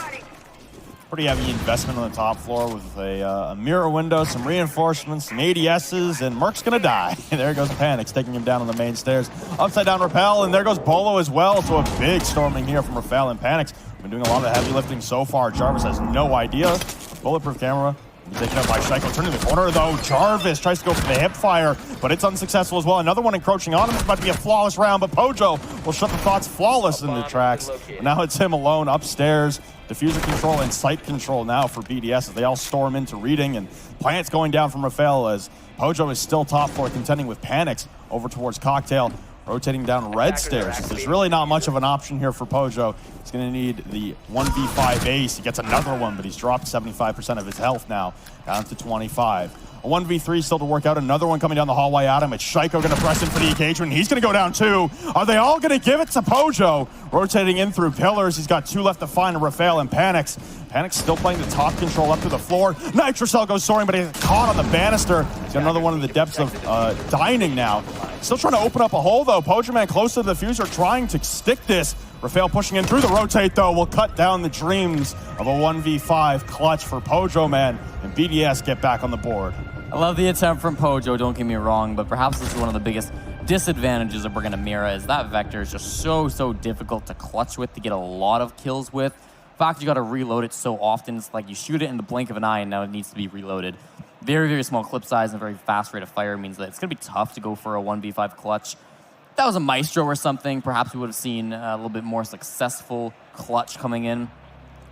Pretty heavy investment on the top floor with a mirror window, some reinforcements, some ADSs, and Merc's gonna die. There goes Panix, taking him down on the main stairs. Upside down Rappel, and there goes Bolo as well. So a big storming here from Rappel and Panix. Been doing a lot of the heavy lifting so far. Jarvis has no idea. Bulletproof camera. Taken up by Shaiko, turning the corner though. Jarvis tries to go for the hip fire, but it's unsuccessful as well. Another one encroaching on him. It's about to be a flawless round, but Pojo will shut the thoughts flawless in the tracks. Now it's him alone upstairs. Diffuser control and site control now for BDS as they all storm into reading, and plants going down from Rafael as Pojo is still top floor contending with Panix over towards Cocktail. Rotating down red stairs. There's really not much of an option here for Pojo. He's going to need the 1v5 ace. He gets another one, but he's dropped 75% of his health now, down to 25. A 1v3 still to work out. Another one coming down the hallway at him. It's Shaiko going to press in for the engagement. He's going to go down too. Are they all going to give it to Pojo? Rotating in through pillars. He's got two left to find, Rafael and Panix. Panix still playing the top control up to the floor. Nitrocell goes soaring, but he's caught on the banister. He's got another one in the depths of dining now. Still trying to open up a hole though. Pojoman close to the diffuser, trying to stick this. Rafael pushing in through the rotate though will cut down the dreams of a 1v5 clutch for Pojoman, and BDS get back on the board. I love the attempt from Pojo, don't get me wrong, but perhaps this is one of the biggest disadvantages of bringing a Mira is that Vector is just so difficult to clutch with, to get a lot of kills with. In fact, you got to reload it so often. It's like you shoot it in the blink of an eye and now it needs to be reloaded. Very small clip size and a very fast rate of fire means that it's going to be tough to go for a 1v5 clutch. If that was a Maestro or something, perhaps we would have seen a little bit more successful clutch coming in.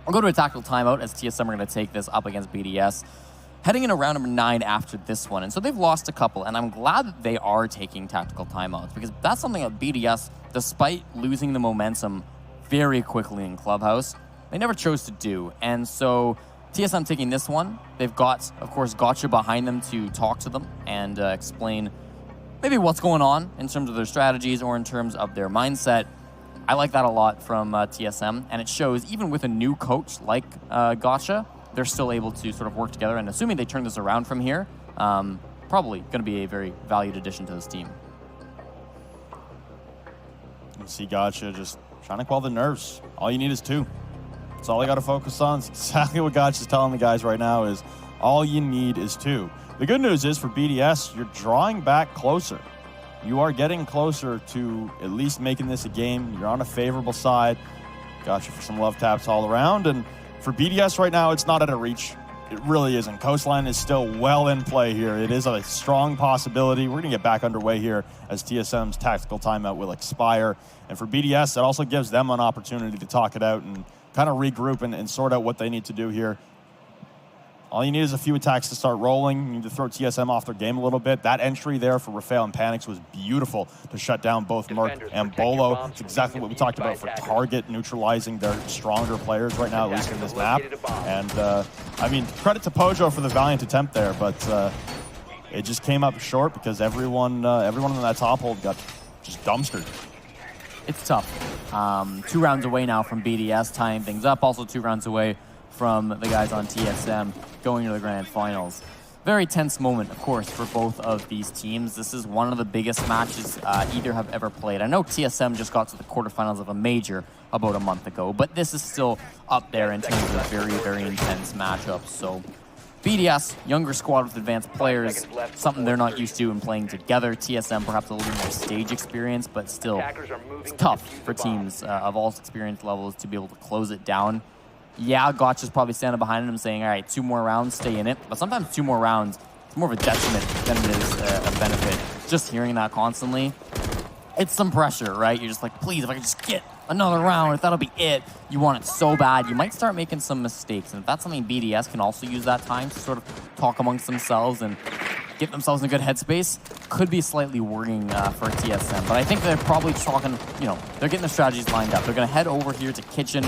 We'll go to a tactical timeout as TSM are going to take this up against BDS. Heading into round number 9 after this one. And so they've lost a couple, and I'm glad that they are taking tactical timeouts because that's something that BDS, despite losing the momentum very quickly in Clubhouse, they never chose to do. And so TSM taking this one, they've got, of course, Gotcha behind them to talk to them and explain maybe what's going on in terms of their strategies or in terms of their mindset. I like that a lot from TSM, and it shows even with a new coach like Gotcha, they're still able to sort of work together, and assuming they turn this around from here, probably going to be a very valued addition to this team. You see Gotcha just trying to quell the nerves. All you need is 2. That's all I got to focus on. It's exactly what Gotcha's telling the guys right now is all you need is 2. The good news is for BDS, you're drawing back closer. You are getting closer to at least making this a game. You're on a favorable side. Gotcha for some love taps all around. And for BDS right now, it's not out of reach. It really isn't. Coastline is still well in play here. It is a strong possibility. We're going to get back underway here as TSM's tactical timeout will expire. And for BDS, that also gives them an opportunity to talk it out and kind of regroup and sort out what they need to do here. All you need is a few attacks to start rolling. You need to throw TSM off their game a little bit. That entry there for Rafael and Panics was beautiful to shut down both Merc and Bolo. It's exactly what we talked about for target neutralizing their stronger players right now, at least in this map. And I mean, credit to Pojo for the valiant attempt there, but it just came up short because everyone in that top hold got just dumpstered. It's tough. 2 rounds away now from BDS, tying things up. Also 2 rounds away from the guys on TSM going to the grand finals. Very tense moment, of course, for both of these teams. This is one of the biggest matches either have ever played. I know TSM just got to the quarterfinals of a major about a month ago, but this is still up there in terms of very, very intense matchups. So BDS, younger squad with advanced players, something they're not used to in playing together. TSM perhaps a little bit more stage experience, but still, it's tough for teams of all experience levels to be able to close it down. Yeah, Gotcha's probably standing behind him saying, all right, 2 more rounds, stay in it. But sometimes 2 more rounds, it's more of a detriment than it is a benefit. Just hearing that constantly, it's some pressure, right? You're just like, please, if I could just get another round, if that'll be it. You want it so bad, you might start making some mistakes. And if that's something BDS can also use that time to sort of talk amongst themselves and get themselves in a good headspace, could be slightly worrying for TSM. But I think they're probably talking, they're getting their strategies lined up. They're going to head over here to Kitchen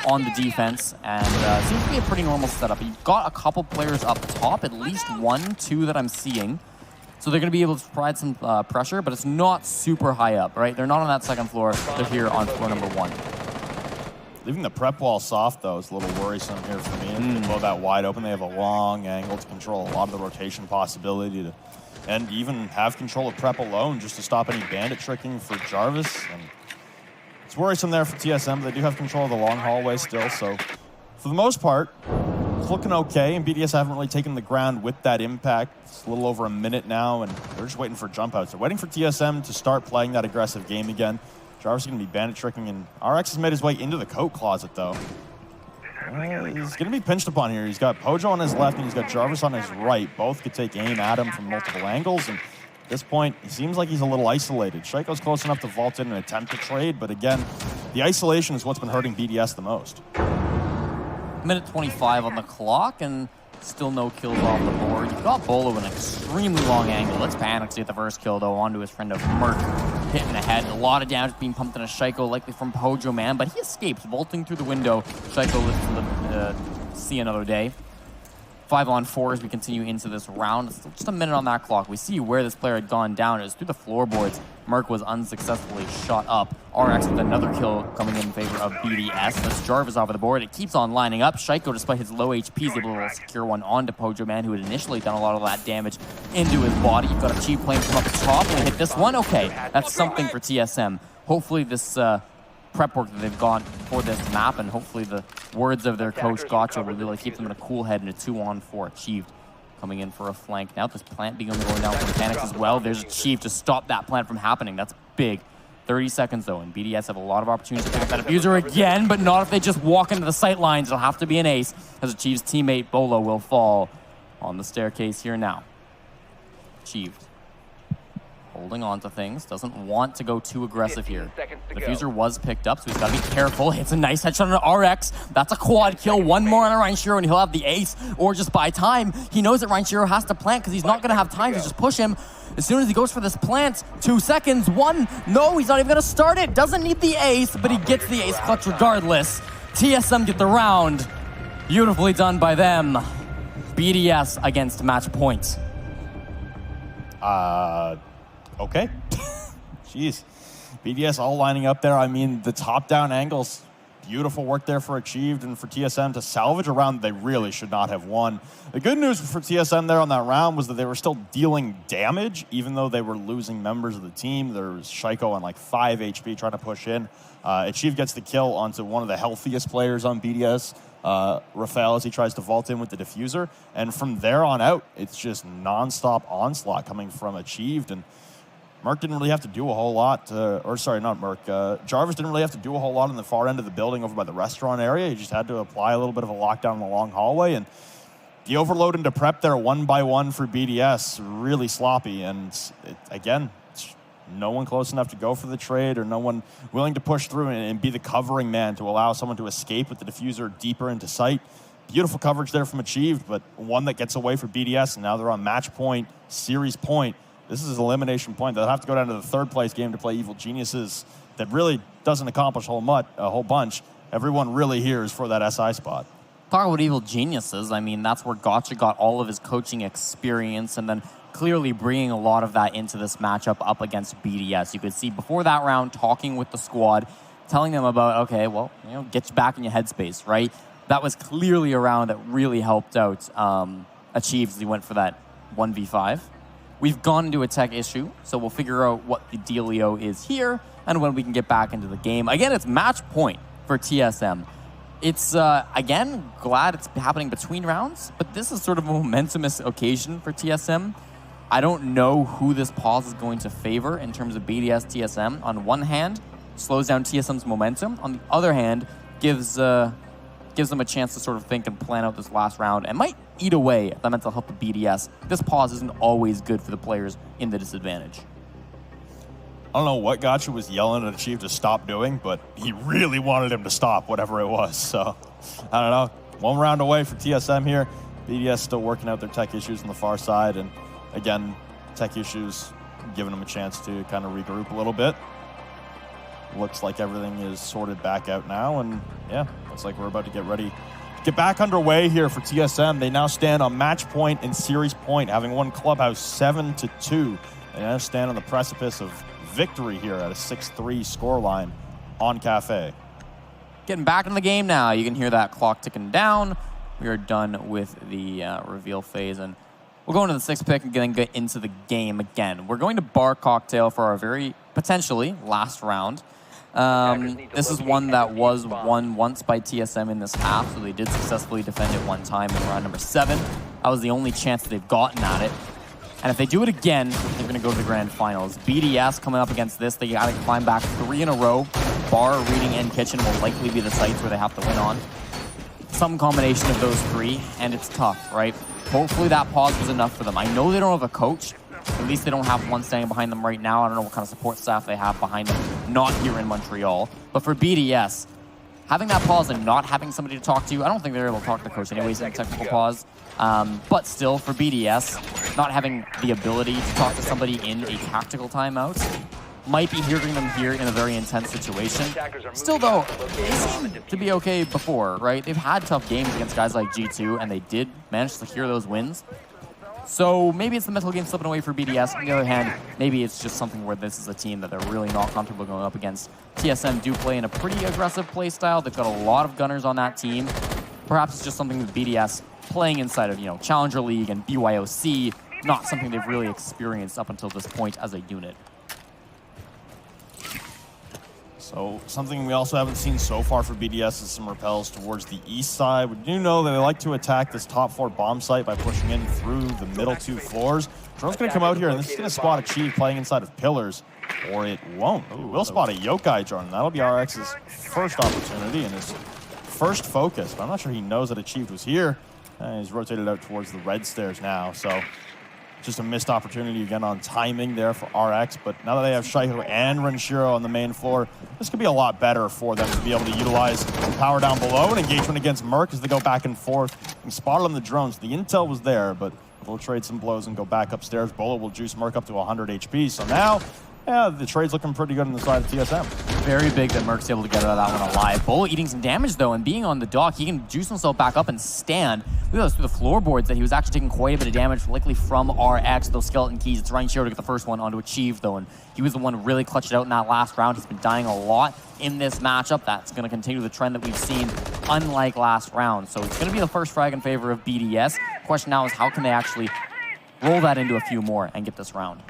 on the defense, and it seems to be a pretty normal setup. You've got a couple players up top, at least 1, 2 that I'm seeing. So they're going to be able to provide some pressure, but it's not super high up, right? They're not on that second floor. They're here on floor number 1. Leaving the prep wall soft, though, is a little worrisome here for me. If they blow that wide open, they have a long angle to control a lot of the rotation possibility and even have control of prep alone just to stop any bandit tricking for Jarvis. And it's worrisome there for TSM, but they do have control of the long hallway still. So for the most part, it's looking okay, and BDS haven't really taken the ground with that impact. It's a little over a minute now, and they're just waiting for jump outs. They're waiting for TSM to start playing that aggressive game again. Jarvis is going to be bandit tricking, and RX has made his way into the coat closet, though. He's going to be pinched upon here. He's got Pojo on his left, and he's got Jarvis on his right. Both could take aim at him from multiple angles, and at this point, he seems like he's a little isolated. Shaiko's close enough to vault in and attempt to trade, but again, the isolation is what's been hurting BDS the most. Minute 25 on the clock, and still no kills off the board. You've got Bolo in an extremely long angle. Let's Panic to get the first kill, though, onto his friend of Merc. Hitting the head. A lot of damage being pumped into Shaiko, likely from Pojo Man, but he escapes, vaulting through the window. Shaiko lives to see another day. 5-on-4 as we continue into this round. It's just a minute on that clock. We see where this player had gone down. It was through the floorboards. Merc was unsuccessfully shot up. RX with another kill coming in favor of BDS. That's Jarvis off of the board. It keeps on lining up. Shaiko, despite his low HP, is able to secure one onto Pojo Man, who had initially done a lot of that damage into his body. You've got a cheap plane from up the top and hit this one. Okay, that's something for TSM. Hopefully this prep work that they've got for this map, and hopefully the words of their coach Gotcha will really keep them in a cool head, and a 2-on-4 achieved. Coming in for a flank. Now this plant being going down for mechanics as well. There's a Chief to stop that plant from happening. That's big. 30 seconds though, and BDS have a lot of opportunities to pick up that abuser again, but not if they just walk into the sight lines. It'll have to be an ace, as the Chief's teammate Bolo will fall on the staircase here now. Chief holding on to things, doesn't want to go too aggressive here. The diffuser was picked up, so he's got to be careful. Hits a nice headshot on RX. That's a quad kill. One more on a Reinshiro, and he'll have the ace, or just buy time. He knows that Reinshiro has to plant because he's not going to have time to just push him. As soon as he goes for this plant, 2 seconds, 1. No, he's not even going to start it. Doesn't need the ace, but he gets the ace clutch regardless. TSM get the round. Beautifully done by them. BDS against match point. Okay. Jeez. BDS all lining up there. I mean, the top-down angle's beautiful work there for Achieved and for TSM to salvage a round they really should not have won. The good news for TSM there on that round was that they were still dealing damage, even though they were losing members of the team. There was Shaiko on like 5 HP trying to push in. Achieved gets the kill onto one of the healthiest players on BDS, Rafael, as he tries to vault in with the diffuser. And from there on out, it's just non-stop onslaught coming from Achieved. And Merc didn't really have to do a whole lot, or sorry, not Merc. Jarvis didn't really have to do a whole lot in the far end of the building over by the restaurant area. He just had to apply a little bit of a lockdown in the long hallway. And the overload into prep there, 1 by 1 for BDS, really sloppy. And again, no one close enough to go for the trade, or no one willing to push through and be the covering man to allow someone to escape with the diffuser deeper into sight. Beautiful coverage there from Achieved, but one that gets away for BDS, and now they're on match point, series point. This is elimination point. They'll have to go down to the third place game to play Evil Geniuses. That really doesn't accomplish a whole bunch. Everyone really here is for that SI spot. Talk about Evil Geniuses. I mean, that's where Gotcha got all of his coaching experience, and then clearly bringing a lot of that into this matchup up against BDS. You could see before that round talking with the squad, telling them about, okay, well, you know, get you back in your headspace, right? That was clearly a round that really helped out Achieved as he went for that 1v5. We've gone into a tech issue, so we'll figure out what the dealio is here and when we can get back into the game. Again, it's match point for TSM. It's, again, glad it's happening between rounds, but this is sort of a momentous occasion for TSM. I don't know who this pause is going to favor in terms of BDS TSM. On one hand, slows down TSM's momentum. On the other hand, gives them a chance to sort of think and plan out this last round and might eat away at the mental health of BDS. This pause isn't always good for the players in the disadvantage. I don't know what Gotcha was yelling at Achieved to stop doing, but he really wanted him to stop whatever it was. So, I don't know. 1 round away for TSM here. BDS still working out their tech issues on the far side. And again, tech issues giving them a chance to kind of regroup a little bit. Looks like everything is sorted back out now. And yeah, looks like we're about to get ready to get back underway here for TSM. They now stand on match point and series point, having won Clubhouse 7-2. They now stand on the precipice of victory here at a 6-3 scoreline on Cafe. Getting back in the game now. You can hear that clock ticking down. We are done with the reveal phase, and we'll go into the 6th pick and then get into the game again. We're going to Bar Cocktail for our very potentially last round. This is one that was won once by TSM in this half, so they did successfully defend it one time in round number 7. That was the only chance that they've gotten at it. And if they do it again, they're going to go to the grand finals. BDS coming up against this, they got to climb back 3 in a row. Bar, Reading, and Kitchen will likely be the sites where they have to win on. Some combination of those 3, and it's tough, right? Hopefully that pause was enough for them. I know they don't have a coach. At least they don't have one standing behind them right now. I don't know what kind of support staff they have behind them, not here in Montreal. But for BDS, having that pause and not having somebody to talk to, I don't think they're able to talk to the coach anyways in a technical pause. But still, for BDS, not having the ability to talk to somebody in a tactical timeout might be hindering them here in a very intense situation. Still, though, they seem to be okay before, right? They've had tough games against guys like G2, and they did manage to secure those wins. So maybe it's the mental game slipping away for BDS. On the other hand, maybe it's just something where this is a team that they're really not comfortable going up against. TSM do play in a pretty aggressive play style. They've got a lot of gunners on that team. Perhaps it's just something with BDS playing inside of, Challenger League and BYOC, not something they've really experienced up until this point as a unit. So something we also haven't seen so far for BDS is some repels towards the east side. We do know that they like to attack this top 4 bomb site by pushing in through the middle 2 floors. Drone's going to come out here, and this is going to spot Achieve playing inside of pillars, or it won't. Ooh, we'll spot a Yokai drone, and that'll be RX's first opportunity and his first focus. But I'm not sure he knows that Achieved was here. He's rotated out towards the red stairs now, so just a missed opportunity again on timing there for RX. But now that they have Shaiko and Renshiro on the main floor, this could be a lot better for them to be able to utilize power down below. An engagement against Merc as they go back and forth and spotted on the drones. The intel was there, but they'll trade some blows and go back upstairs. Bolo will juice Merc up to 100 HP. So now yeah, the trade's looking pretty good on the side of TSM. Very big that Merc's able to get out of that one alive. Bolo eating some damage, though, and being on the dock, he can juice himself back up and stand. Look at those through the floorboards that he was actually taking quite a bit of damage, likely from RX, those skeleton keys. It's Ryan Shiro to get the first one onto Achieve, though, and he was the one who really clutched it out in that last round. He's been dying a lot in this matchup. That's going to continue the trend that we've seen, unlike last round. So it's going to be the first frag in favor of BDS. The question now is how can they actually roll that into a few more and get this round?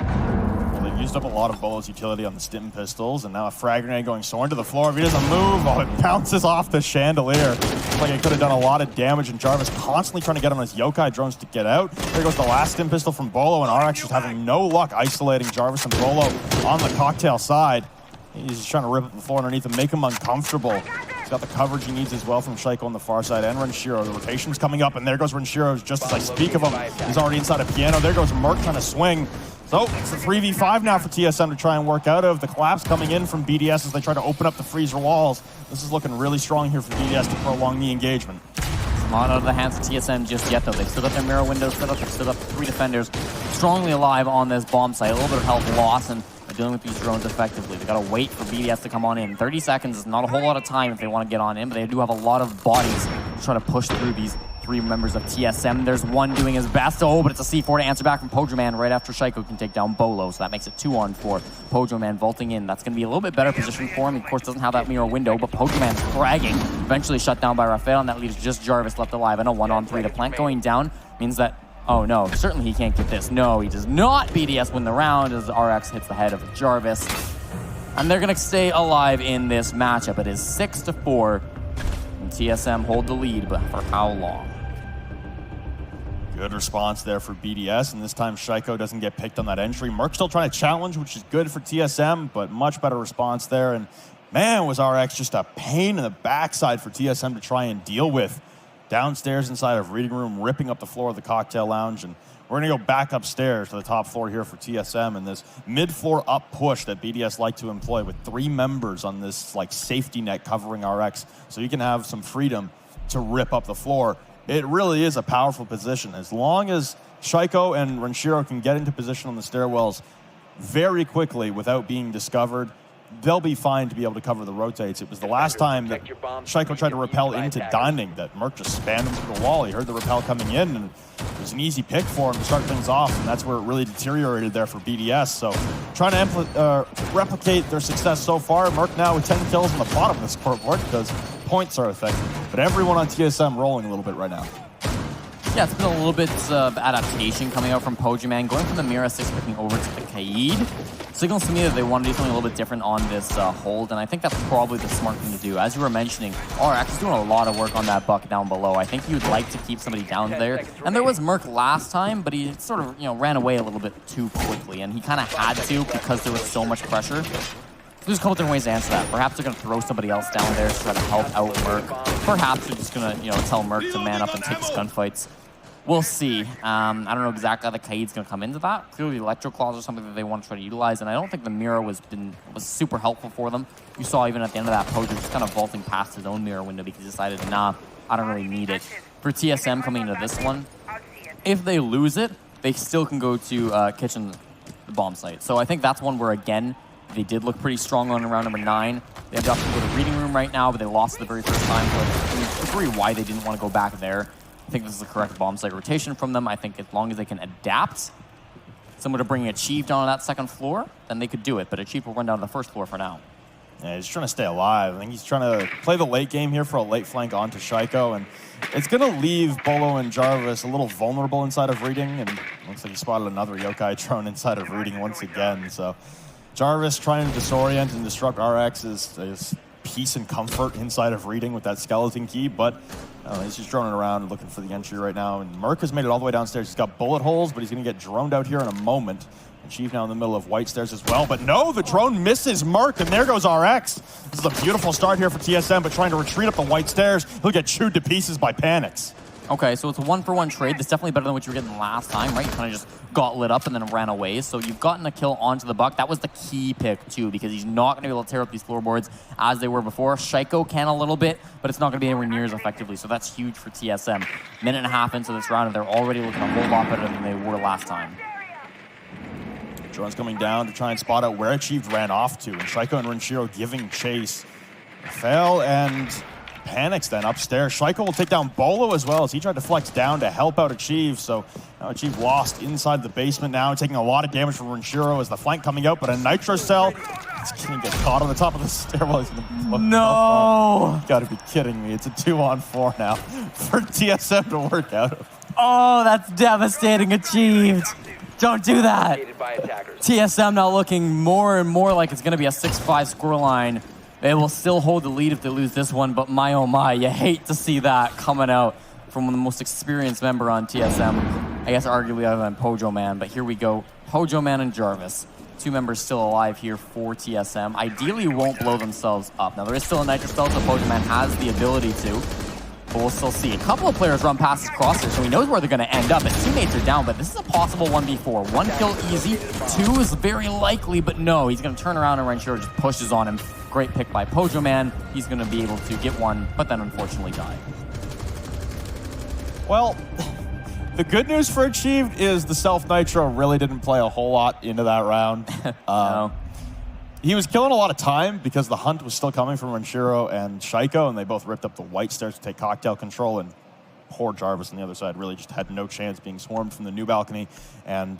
They've used up a lot of Bolo's utility on the stim pistols, and now a frag grenade going soaring to the floor. If he doesn't move, oh, it bounces off the chandelier. Looks like it could have done a lot of damage, and Jarvis constantly trying to get on his yokai drones to get out. There goes the last stim pistol from Bolo, and RX just having no luck isolating Jarvis and Bolo on the cocktail side. He's just trying to rip up the floor underneath and make him uncomfortable. He's got the coverage he needs as well from Shaiko on the far side, and Renshiro. The rotation's coming up, and there goes Renshiro just as I speak of him. He's already inside a piano. There goes Merc trying to swing. So it's a 3v5 now for TSM to try and work out of. The collapse coming in from BDS as they try to open up the freezer walls. This is looking really strong here for BDS to prolong the engagement. Not out of the hands of TSM just yet, though. They've stood up their mirror windows, they've stood up 3 defenders, strongly alive on this bomb site. A little bit of health loss, and they're dealing with these drones effectively. They got to wait for BDS to come on in. 30 seconds is not a whole lot of time if they want to get on in, but they do have a lot of bodies to try to push through these 3 members of TSM. There's one doing his best. Oh, but it's a C4 to answer back from Pojoman right after Shaiko can take down Bolo. So that makes it 2-on-4. Pojoman vaulting in. That's going to be a little bit better position for him. He, of course, doesn't have that mirror window, but Pojoman's fragging. Eventually shut down by Raphael, and that leaves just Jarvis left alive. And a 1-on-3. The plant going down means that, oh no, certainly he can't get this. No, he does not. BDS win the round as RX hits the head of Jarvis. And they're going to stay alive in this matchup. It is 6-4. And TSM hold the lead, but for how long? Good response there for BDS, and this time Shaiko doesn't get picked on that entry. Merc still trying to challenge, which is good for TSM, but much better response there. And man, was RX just a pain in the backside for TSM to try and deal with. Downstairs inside of reading room, ripping up the floor of the cocktail lounge, and we're going to go back upstairs to the top floor here for TSM and this mid-floor up push that BDS like to employ with 3 members on this like safety net covering RX, so you can have some freedom to rip up the floor. It really is a powerful position. As long as Shaiko and Renshiro can get into position on the stairwells very quickly without being discovered, they'll be fine to be able to cover the rotates. It was the last time that Shaiko tried to rappel into dining that Merc just spammed him through the wall. He heard the rappel coming in, and it was an easy pick for him to start things off, and that's where it really deteriorated there for BDS. So trying to replicate their success so far. Merc now with 10 kills on the bottom of the scoreboard because points are a thing. But everyone on TSM rolling a little bit right now. Yeah, it's been a little bit of adaptation coming out from Pojoman, going from the Mira 6 picking over to the Kaid. Signals to me that they want to do something a little bit different on this hold, and I think that's probably the smart thing to do. As you were mentioning, RX is doing a lot of work on that buck down below. I think he would like to keep somebody down there. And there was Merc last time, but he sort of, ran away a little bit too quickly, and he kind of had to because there was so much pressure. There's a couple different ways to answer that. Perhaps they're going to throw somebody else down there to try to help out Merc. Perhaps they're just going to, tell Merc to man up and take his gunfights. We'll see. I don't know exactly how the Kaid's going to come into that. Clearly, Electro Claws are something that they want to try to utilize, and I don't think the mirror was super helpful for them. You saw even at the end of that Pojo just kind of vaulting past his own mirror window because he decided, nah, I don't really need it. For TSM coming into this one, if they lose it, they still can go to Kitchen, the bomb site. So I think that's one where, again, they did look pretty strong on round number 9. They have the option to go to reading room right now, but they lost it the very first time. So I agree why they didn't want to go back there. I think this is the correct bomb site rotation from them. I think as long as they can adapt, similar to bringing Achieve down on that second floor, then they could do it. But Achieve will run down to the first floor for now. Yeah, he's trying to stay alive. I think he's trying to play the late game here for a late flank onto Shaiko, and it's going to leave Bolo and Jarvis a little vulnerable inside of reading, and looks like he spotted another yokai drone inside of reading once again. So Jarvis trying to disorient and disrupt RX's peace and comfort inside of reading with that skeleton key, but he's just droning around and looking for the entry right now. And Merc has made it all the way downstairs. He's got bullet holes, but he's going to get droned out here in a moment. Achieve now in the middle of white stairs as well, but no, the drone misses Merc, and there goes RX. This is a beautiful start here for TSM, but trying to retreat up the white stairs, he'll get chewed to pieces by Panics. Okay, so it's a 1-for-1 trade. That's definitely better than what you were getting last time, right? You kind of just got lit up and then ran away. So you've gotten a kill onto the buck. That was the key pick, too, because he's not going to be able to tear up these floorboards as they were before. Shaiko can a little bit, but it's not going to be anywhere near as effectively. So that's huge for TSM. Minute and a half into this round, and they're already looking a whole lot better than they were last time. Drone's coming down to try and spot out where Achieved ran off to, and Shaiko and Renshiro giving chase. Fail and panics then upstairs. Shaiko will take down Bolo as well as he tried to flex down to help out Achieve. So now Achieve lost inside the basement now, taking a lot of damage from Renshiro as the flank coming out, but a Nitro Cell. It's gonna get caught on the top of the stairwell. No! Gotta be kidding me. It's a 2-on-4 now for TSM to work out. Oh, that's devastating. Achieved. Don't do that. TSM now looking more and more like it's gonna be a 6-5 scoreline. They will still hold the lead if they lose this one, but my oh my, you hate to see that coming out from one of the most experienced member on TSM. I guess arguably other than Pojo Man, but here we go. Pojo Man and Jarvis. 2 members still alive here for TSM. Ideally won't blow themselves up. Now there is still a Nitro Cell, so Pojo Man has the ability to, but we'll still see. A couple of players run past his crosser, so he knows where they're gonna end up. His teammates are down, but this is a possible 1v4. 1 kill easy, 2 is very likely, but no, he's gonna turn around and Renshiro just pushes on him. Great pick by Pojo Man. He's gonna be able to get one, but then unfortunately die. Well, the good news for Achieved is the self-nitro really didn't play a whole lot into that round. No. He was killing a lot of time because the hunt was still coming from Renshiro and Shaiko, and they both ripped up the white stairs to take cocktail control, and poor Jarvis on the other side really just had no chance, being swarmed from the new balcony and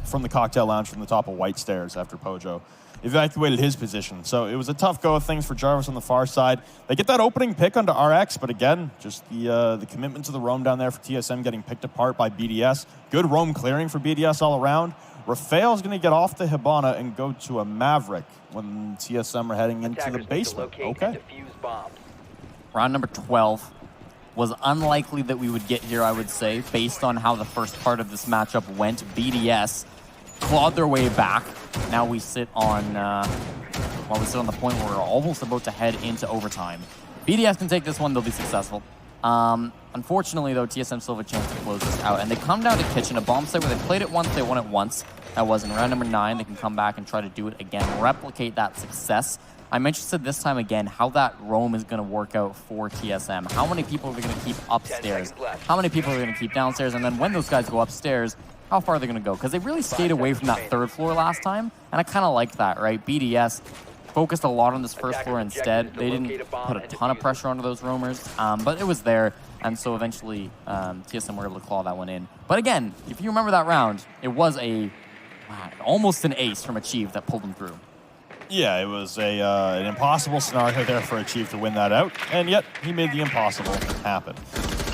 from the cocktail lounge from the top of white stairs after Pojo evacuated his position. So it was a tough go of things for Jarvis on the far side. They get that opening pick onto RX, but again, just the commitment to the roam down there for TSM getting picked apart by BDS. Good roam clearing for BDS all around. Rafael's going to get off the Hibana and go to a Maverick when TSM are heading into the basement. Okay. Round number 12 was unlikely that we would get here, I would say, based on how the first part of this matchup went. BDS clawed their way back. Now we sit on, the point where we're almost about to head into overtime. BDS can take this one, they'll be successful. Unfortunately, though, TSM still have a chance to close this out. And they come down to Kitchen, a bomb site where they played it once, they won it once. That was in round number 9. They can come back and try to do it again, replicate that success. I'm interested this time again how that roam is going to work out for TSM. How many people are they going to keep upstairs? How many people are they going to keep downstairs? And then when those guys go upstairs, how far are they going to go? Because they really stayed away from that 3rd floor last time, and I kind of like that, right? BDS focused a lot on this 1st floor instead. They didn't put a ton of pressure onto those roamers, but it was there, and so eventually TSM were able to claw that one in. But again, if you remember that round, it was almost an ace from Achieve that pulled them through. Yeah, it was an impossible scenario there for Achieve to win that out, and yet he made the impossible happen.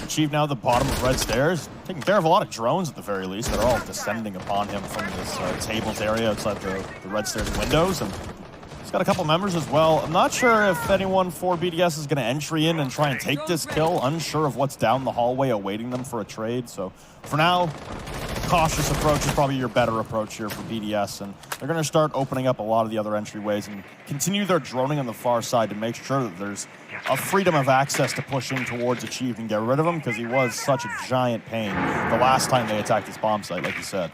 Achieve now at the bottom of red stairs, taking care of a lot of drones at the very least that are all descending upon him from this tables area outside the red stairs windows, and he's got a couple members as well. I'm not sure if anyone for BDS is going to entry in and try and take this kill, unsure of what's down the hallway awaiting them for a trade, so for now, cautious approach is probably your better approach here for BDS, and they're going to start opening up a lot of the other entryways and continue their droning on the far side to make sure that there's a freedom of access to push in towards Achieve and get rid of him, because he was such a giant pain the last time they attacked this bomb site, like you said.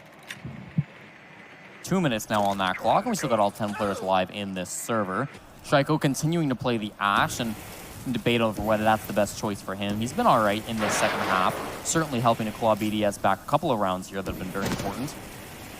2 minutes now on that clock, and we still got all 10 players live in this server. Shaiko continuing to play the Ashe, and debate over whether that's the best choice for him. He's been all right in the second half, certainly helping to claw BDS back a couple of rounds here that have been very important.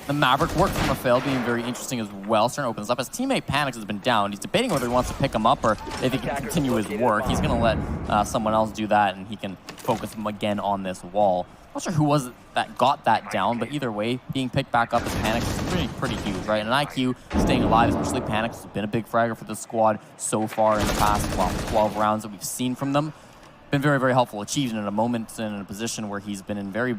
The Maverick work from Rafael being very interesting as well, starting to open this up. His teammate Panics has been down. He's debating whether he wants to pick him up or if he can continue his work. He's going to let someone else do that, and he can focus him again on this wall. Not sure who was it that got that down, but either way, being picked back up as Panics is pretty huge, right? And IQ staying alive, especially Panics, has been a big fragger for the squad so far in the past 12 rounds that we've seen from them. Been very, very helpful. Achieved in a moment and in a position where he's been in very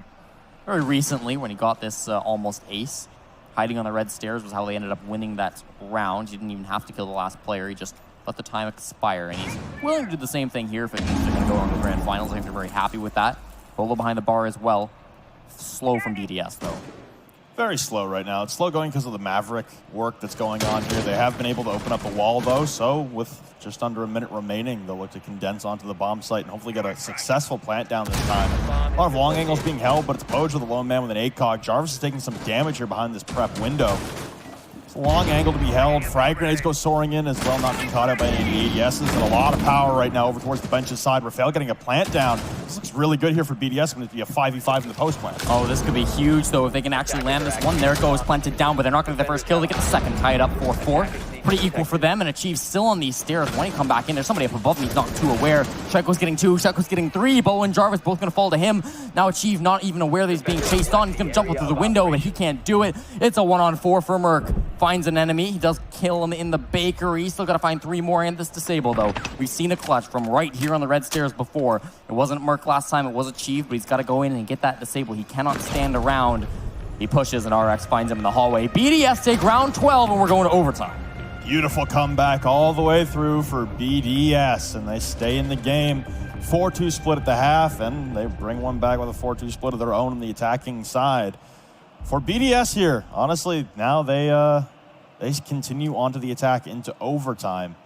recently when he got this almost ace. Hiding on the red stairs was how they ended up winning that round. He didn't even have to kill the last player. He just let the time expire. And he's willing to do the same thing here if it means they're going to go on the grand finals. I think they're very happy with that. Bolo behind the bar as well. Slow from BDS, though. Very slow right now. It's slow going because of the Maverick work that's going on here. They have been able to open up the wall, though, so with just under a minute remaining, they'll look to condense onto the bomb site and hopefully get a successful plant down this time. A lot of long angles being held, but it's Pojo, the lone man with an ACOG. Jarvis is taking some damage here behind this prep window. long angle to be held. Frag grenades go soaring in as well, not being caught out by any ADSs, and a lot of power right now over towards the bench's side. Rafael getting a plant down. This looks really good here for BDS. Going to be a 5v5 in the post plant. Oh, this could be huge, though, if they can actually land this one. There it goes, planted down, but they're not going to get the first kill. They get the second, tied up 4-4. Pretty equal for them, and Achieve still on these stairs. When he come back in, there's somebody up above me. He's not too aware. Shaiko's getting 2, Shaiko's getting 3. Bo and Jarvis both going to fall to him. Now Achieve not even aware that he's being chased on. He's going to jump up through the window, but he can't do it. It's a 1-on-4 for Merc. Finds an enemy. He does kill him in the bakery. Still got to find 3 more in this disable, though. We've seen a clutch from right here on the red stairs before. It wasn't Merc last time. It was Achieve, but he's got to go in and get that disable. He cannot stand around. He pushes, and RX finds him in the hallway. BDS take round 12, and we're going to overtime. Beautiful comeback all the way through for BDS, and they stay in the game. 4-2 split at the half, and they bring one back with a 4-2 split of their own on the attacking side. For BDS here, honestly, now they continue onto the attack into overtime.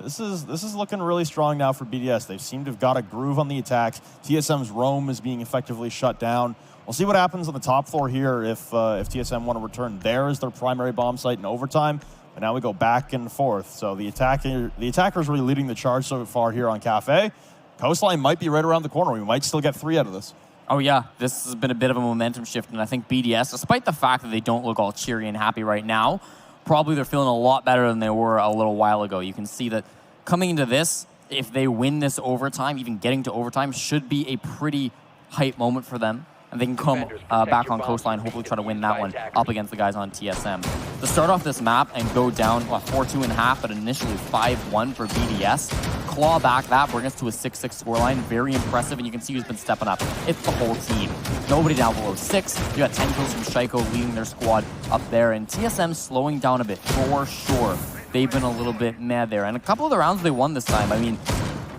This is looking really strong now for BDS. They seem to have got a groove on the attacks. TSM's roam is being effectively shut down. We'll see what happens on the top floor here if TSM want to return there as their primary bomb site in overtime. And now we go back and forth. So the attacker's really leading the charge so far here on Cafe. Coastline might be right around the corner. We might still get 3 out of this. Oh yeah, this has been a bit of a momentum shift, and I think BDS, despite the fact that they don't look all cheery and happy right now, probably they're feeling a lot better than they were a little while ago. You can see that coming into this, if they win this overtime, even getting to overtime, should be a pretty hype moment for them. And they can come back on Coastline, hopefully try to win that one up against the guys on TSM. To start off this map and go down 4-2.5, but initially 5-1 for BDS. Claw back that, bring us to a 6-6 scoreline. Very impressive, and you can see who's been stepping up. It's the whole team. Nobody down below 6. You got 10 kills from Shaiko leading their squad up there, and TSM slowing down a bit for sure. They've been a little bit mad there, and a couple of the rounds they won this time, I mean,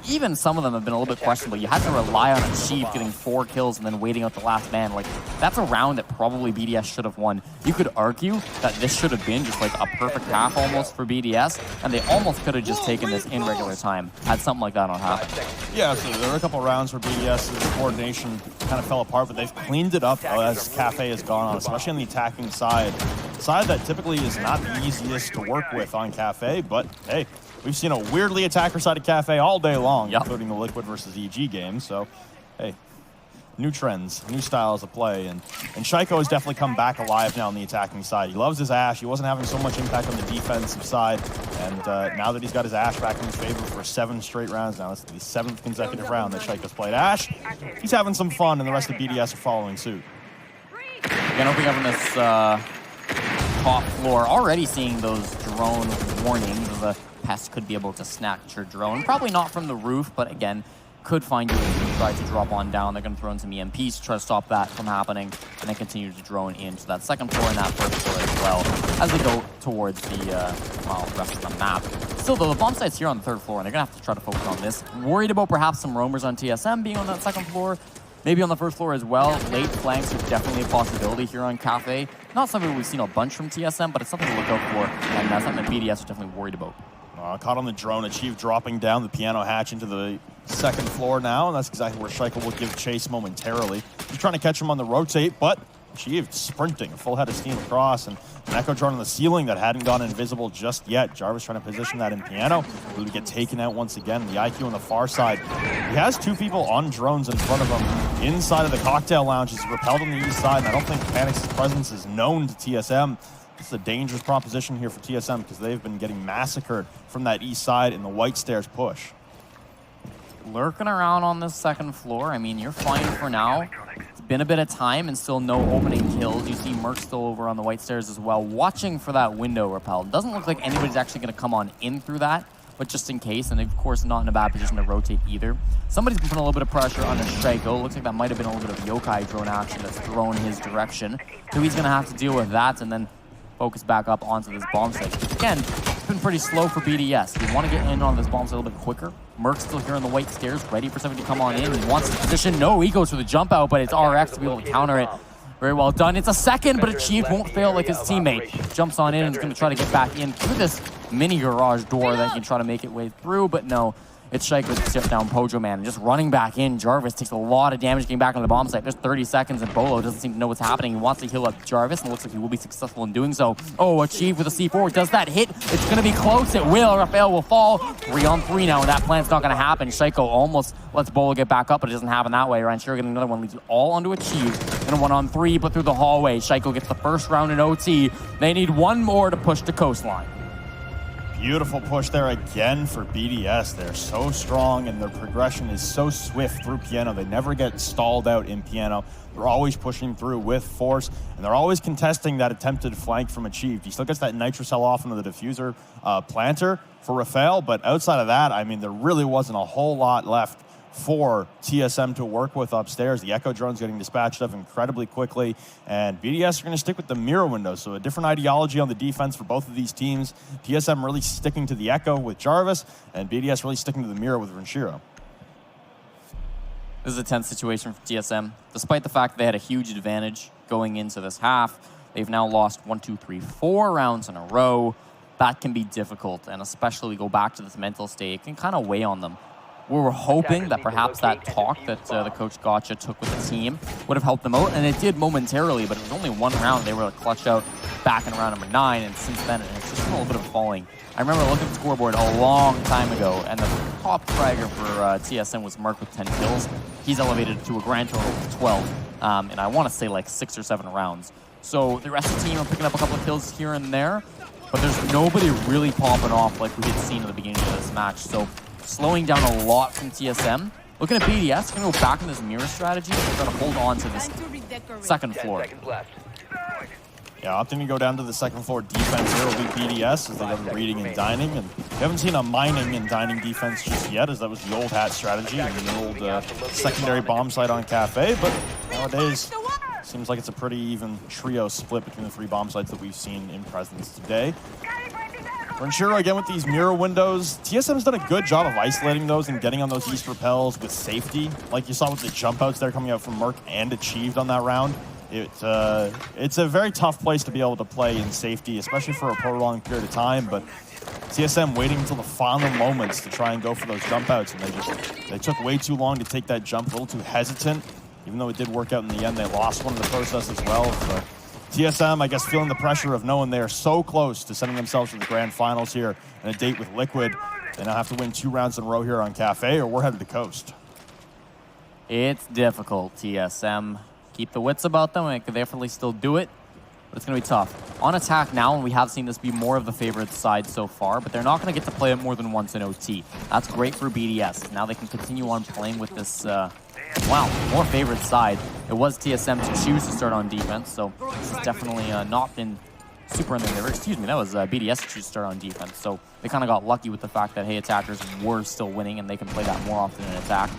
even some of them have been a little bit questionable. You had to rely on Achieve getting 4 kills and then waiting out the last man. Like, that's a round that probably BDS should have won. You could argue that this should have been just like a perfect half almost for BDS, and they almost could have just taken this in regular time had something like that on happen. Yeah, so there were a couple of rounds where BDS's coordination kind of fell apart, but they've cleaned it up as Cafe has gone on, especially on the attacking side. Side that typically is not the easiest to work with on Cafe, but hey, we've seen a weirdly attacker-sided Cafe all day long, including the Liquid versus EG game. So, hey, new trends, new styles of play. And Shaiko has definitely come back alive now on the attacking side. He loves his Ash. He wasn't having so much impact on the defensive side. And now that he's got his Ash back in his favor for 7 straight rounds now, it's the 7th consecutive round that Shaiko's played Ash. He's having some fun, and the rest of BDS are following suit. Again, opening up on this top floor, already seeing those drone warnings. The pest could be able to snatch your drone. Probably not from the roof, but again, could find you if you try to drop on down. They're going to throw in some EMPs to try to stop that from happening, and then continue to drone into that second floor and that first floor as well as they go towards the rest of the map. Still, though, the bomb site's here on the 3rd floor, and they're going to have to try to focus on this. Worried about perhaps some roamers on TSM being on that 2nd floor. Maybe on the 1st floor as well. Late flanks is definitely a possibility here on Cafe. Not something we've seen a bunch from TSM, but it's something to look out for, and that's something that BDS are definitely worried about. Caught on the drone, Achieve dropping down the piano hatch into the 2nd floor now, and that's exactly where Shaiko will give chase momentarily. He's trying to catch him on the rotate, but Achieve sprinting, a full head of steam across, and an echo drone on the ceiling that hadn't gone invisible just yet. Jarvis trying to position that in piano. He would get taken out once again. The IQ on the far side. He has 2 people on drones in front of him. Inside of the cocktail lounge, he's repelled on the east side, and I don't think Panic's presence is known to TSM. It's a dangerous proposition here for TSM because they've been getting massacred from that east side in the white stairs push. Lurking around on this 2nd floor. I mean, you're fine for now. It's been a bit of time and still no opening kills. You see Merc still over on the white stairs as well, watching for that window repel. Doesn't look like anybody's actually going to come on in through that, but just in case, and of course not in a bad position to rotate either. Somebody's been putting a little bit of pressure on his Shaiko. Looks like that might have been a little bit of yokai drone action that's thrown his direction. So he's going to have to deal with that and then focus back up onto this bomb site. Again, it's been pretty slow for BDS. You want to get in on this bomb site a little bit quicker. Merc's still here on the white stairs, ready for somebody to come on in. He wants the position. No, he goes for the jump out, but it's RX to be able to counter it. Very well done. It's a 2nd, but Achieve won't fail like his teammate. Jumps on in and is going to try to get back in through this mini garage door that he can try to make it way through, but no. It's Shaiko to sit down Pojo Man. And just running back in, Jarvis takes a lot of damage getting back on the bomb site. There's 30 seconds and Bolo doesn't seem to know what's happening. He wants to heal up Jarvis and it looks like he will be successful in doing so. Oh, Achieve with a C4. Does that hit? It's going to be close. It will. Rafael will fall. 3-on-3 now, and that plant's not going to happen. Shaiko almost lets Bolo get back up, but it doesn't happen that way. Ranchero getting another one, leads it all onto Achieve. And a 1-on-3, but through the hallway. Shaiko gets the first round in OT. They need one more to push the coastline. Beautiful push there again for BDS. They're so strong and their progression is so swift through Piano. They never get stalled out in Piano. They're always pushing through with force, and they're always contesting that attempted flank from Achieved. He still gets that Nitrocell off into the diffuser planter for Rafael, but outside of that, I mean, there really wasn't a whole lot left for TSM to work with upstairs. The Echo drone's getting dispatched of incredibly quickly, and BDS are going to stick with the mirror window, so a different ideology on the defense for both of these teams. TSM really sticking to the Echo with Jarvis, and BDS really sticking to the mirror with Renshiro. This is a tense situation for TSM. Despite the fact that they had a huge advantage going into this half, they've now lost 4 rounds in a row. That can be difficult, and especially go back to this mental state. It can kind of weigh on them. We were hoping that perhaps that talk that the coach Gotcha took with the team would have helped them out, and it did momentarily, but it was only 1 round. They were clutched out back in round number 9, and since then, it's just been a little bit of falling. I remember looking at the scoreboard a long time ago, and the top fragger for TSM was Mark with 10 kills. He's elevated to a grand total of 12, and I want to say like 6 or 7 rounds. So the rest of the team are picking up a couple of kills here and there, but there's nobody really popping off like we had seen at the beginning of this match. So slowing down a lot from TSM. Looking at BDS, going to go back in this mirror strategy. They're going to hold on to this second floor. Yeah, opting to go down to the second floor defense here will be BDS as they go to reading and dining. And we haven't seen a mining and dining defense just yet, as that was the old hat strategy and the old secondary bomb site on Cafe. But nowadays, seems like it's a pretty even trio split between the 3 bomb sites that we've seen in presence today. Renshiro again with these mirror windows. TSM's done a good job of isolating those and getting on those east repels with safety. Like you saw with the jump outs there coming out from Merc and Achieved on that round. It's a very tough place to be able to play in safety, especially for a prolonged period of time. But TSM waiting until the final moments to try and go for those jump outs, and they took way too long to take that jump, a little too hesitant. Even though it did work out in the end, they lost one in the process as well. So TSM, I guess, feeling the pressure of knowing they are so close to sending themselves to the grand finals here and a date with Liquid. They now have to win 2 rounds in a row here on Cafe, or we're headed to Coast. It's difficult, TSM. Keep the wits about them. They could definitely still do it, but it's going to be tough. On attack now, and we have seen this be more of the favorite side so far, but they're not going to get to play it more than once in OT. That's great for BDS. Now they can continue on playing with this, more favorite side. It was TSM to choose to start on defense, so this has definitely not been super in their favor. Excuse me, that was BDS to choose to start on defense. So they kind of got lucky with the fact that, hey, attackers were still winning, and they can play that more often in attack.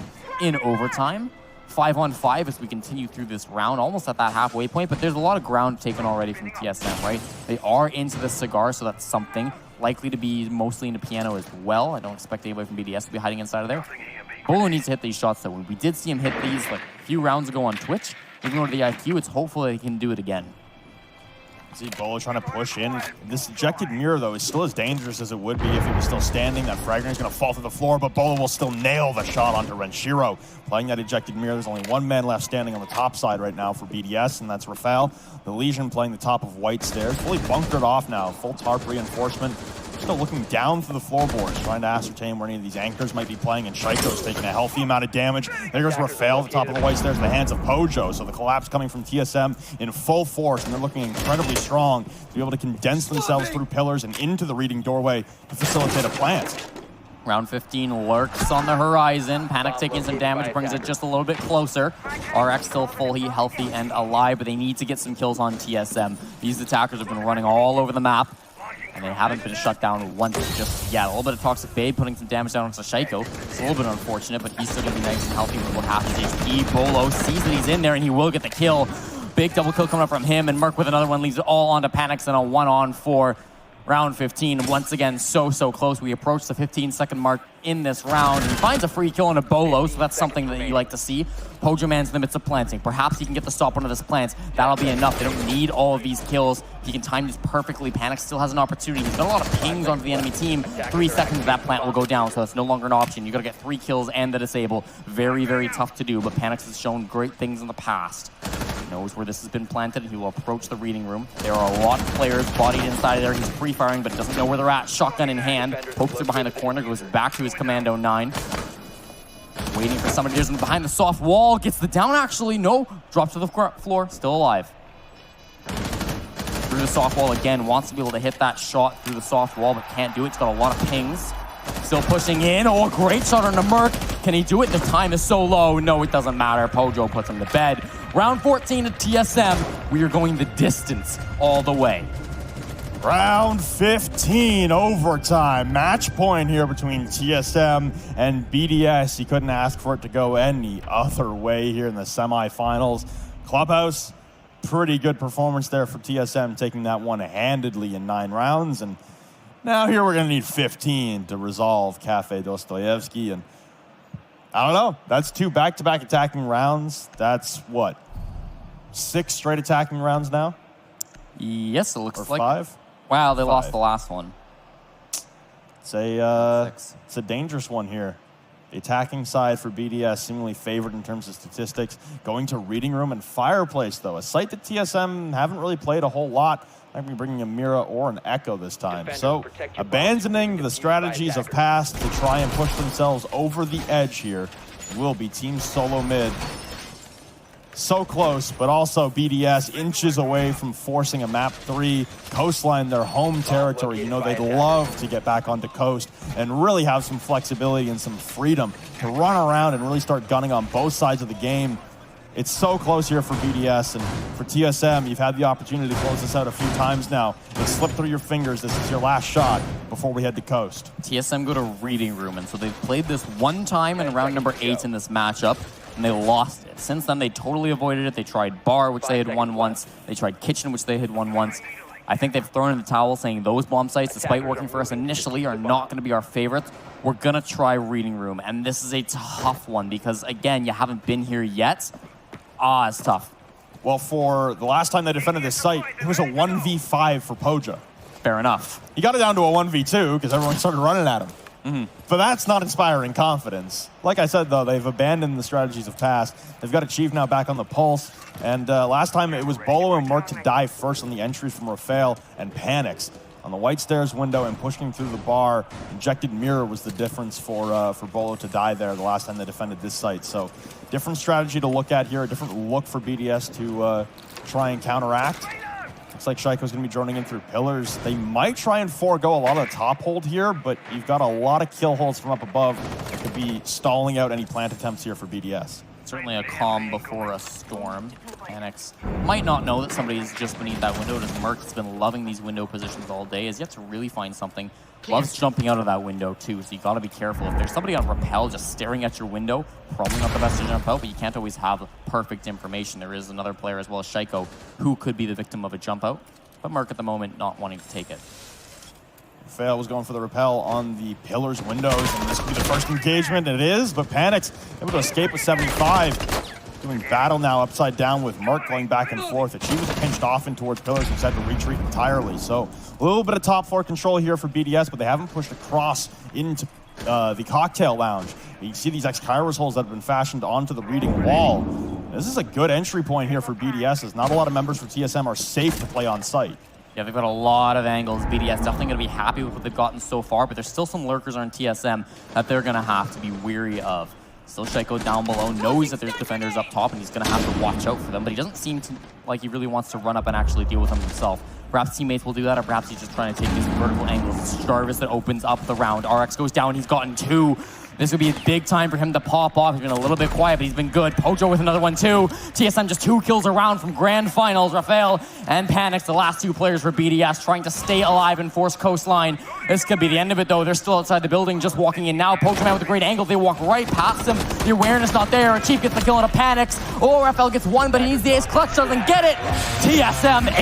In overtime, 5-on-5 as we continue through this round, almost at that halfway point, but there's a lot of ground taken already from TSM, right? They are into the cigar, so that's something. Likely to be mostly into Piano as well. I don't expect anybody from BDS to be hiding inside of there. Bolo needs to hit these shots, though. We did see him hit these like a few rounds ago on Twitch. Even over the IQ, it's hopeful that he can do it again. See Bolo trying to push in. This ejected mirror, though, is still as dangerous as it would be if he was still standing. That fragment is going to fall to the floor, but Bolo will still nail the shot onto Renshiro. Playing that ejected mirror, there's only 1 man left standing on the top side right now for BDS, and that's Rafael. The Legion playing the top of white stairs. Fully bunkered off now. Full tarp reinforcement. Still looking down through the floorboards, trying to ascertain where any of these anchors might be playing, and Shaiko's taking a healthy amount of damage. There goes Rafael, the top of the white stairs in the hands of Pojo. So the collapse coming from TSM in full force, and they're looking incredibly strong to be able to condense themselves through pillars and into the reading doorway to facilitate a plant. Round 15 lurks on the horizon. Panic taking some damage brings it just a little bit closer. RX still fully healthy and alive, but they need to get some kills on TSM. These attackers have been running all over the map, and they haven't been shut down once just yet. A little bit of Toxic Babe putting some damage down onto Shaiko. It's a little bit unfortunate, but he's still going to be nice and healthy with what happens to HP. Bolo sees that he's in there, and he will get the kill. Big double kill coming up from him, and Merc with another one leaves it all onto Panics and a 1-on-4. Round 15, once again, so close. We approach the 15-second mark in this round. He finds a free kill on a bolo, so that's something that you like to see. Pojo Man's in the midst of planting. Perhaps he can get the stop on one of his plants. That'll be enough. They don't need all of these kills. He can time this perfectly. Panic still has an opportunity. He's got a lot of pings onto the enemy team. 3 seconds, that plant will go down, so that's no longer an option. You got to get 3 kills and the disable. Very tough to do, but Panic has shown great things in the past. He knows where this has been planted, and he will approach the reading room. There are a lot of players bodied inside there. He's pre-firing, but doesn't know where they're at. Shotgun in hand, pokes through behind the corner, goes back to his Commando 9. Waiting for somebody who's behind the soft wall, gets the down actually, no. Drops to the floor, still alive. Through the soft wall again, wants to be able to hit that shot through the soft wall, but can't do it. He's got a lot of pings. Still pushing in. Oh, a great shot on the Merc. Can he do it? The time is so low. No, it doesn't matter. Pojo puts him to bed. Round 14 at TSM. We are going the distance all the way. Round 15, overtime. Match point here between TSM and BDS. You couldn't ask for it to go any other way here in the semifinals. Clubhouse, pretty good performance there for TSM, taking that one handedly in 9 rounds. And now here we're going to need 15 to resolve Cafe Dostoyevsky. And I don't know. That's 2 back-to-back attacking rounds. That's what? 6 straight attacking rounds now? Yes, it looks like. 5? Wow, they lost the last one. It's a dangerous one here. The attacking side for BDS seemingly favored in terms of statistics. Going to Reading Room and Fireplace, though. A site that TSM haven't really played a whole lot. Might be bringing a Mira or an Echo this time. So, abandoning the strategies of past to try and push themselves over the edge here will be Team SoloMid. So close, but also BDS inches away from forcing a Map2 coastline, their home territory. You know, they'd love to get back onto coast and really have some flexibility and some freedom to run around and really start gunning on both sides of the game. It's so close here for BDS, and for TSM, you've had the opportunity to close this out a few times now. It slipped through your fingers. This is your last shot before we head to coast. TSM go to Reading Room, and so they've played this one time in round number 8 in this matchup, and they lost it. Since then, they totally avoided it. They tried Bar, which they had won once. They tried Kitchen, which they had won once. I think they've thrown in the towel, saying those bomb sites, despite working for us initially, are not going to be our favorites. We're going to try Reading Room, and this is a tough one because, again, you haven't been here yet. It's tough. Well, for the last time they defended this site, it was a 1v5 for Pojo. Fair enough. He got it down to a 1v2 because everyone started running at him. But that's not inspiring confidence. Like I said, though, they've abandoned the strategies of past. They've got Achieve now back on the pulse. And last time it was Bolo and Merc to die first on the entries from Rafael and Panics. On the white stairs window and pushing through the bar, injected mirror was the difference for Bolo to die there the last time they defended this site. So different strategy to look at here, a different look for BDS to try and counteract. Looks like Shaiko's going to be droning in through pillars. They might try and forego a lot of the top hold here, but you've got a lot of kill holds from up above that could be stalling out any plant attempts here for BDS. Certainly a calm before a storm. Panics might not know that somebody's just beneath that window. As Merc has been loving these window positions all day, has yet to really find something. Loves jumping out of that window too, so you got to be careful. If there's somebody on rappel just staring at your window, probably not the best to jump out, but you can't always have perfect information. There is another player as well as Shaiko who could be the victim of a jump out, but Merc at the moment not wanting to take it. Fail was going for the rappel on the pillars windows, and this could be the first engagement. It is, but Panics able to escape with 75. Doing battle now upside down with Merc going back and forth. She was pinched off in towards pillars and had to retreat entirely. So a little bit of top floor control here for BDS, but they haven't pushed across into the cocktail lounge. You see these X-Kairos holes that have been fashioned onto the reading wall. This is a good entry point here for BDS, as not a lot of members for TSM are safe to play on site. Yeah, they've got a lot of angles. BDS definitely going to be happy with what they've gotten so far, but there's still some lurkers on TSM that they're going to have to be weary of. Still Shaiko down below, knows that there's defenders up top, and he's going to have to watch out for them, but he doesn't seem to like he really wants to run up and actually deal with them himself. Perhaps teammates will do that, or perhaps he's just trying to take these vertical angles. It's Jarvis that opens up the round. RX goes down, he's gotten 2. This would be a big time for him to pop off. He's been a little bit quiet, but he's been good. Pojo with another one too. TSM just 2 kills around from grand finals. Rafael and Panics, the last 2 players for BDS, trying to stay alive and force coastline. This could be the end of it though. They're still outside the building, just walking in now. Pojo Man with a great angle. They walk right past him. The awareness not there. Chief gets the kill on a Panics. Oh, Rafael gets 1, but he needs the ace clutch. Doesn't get it. TSM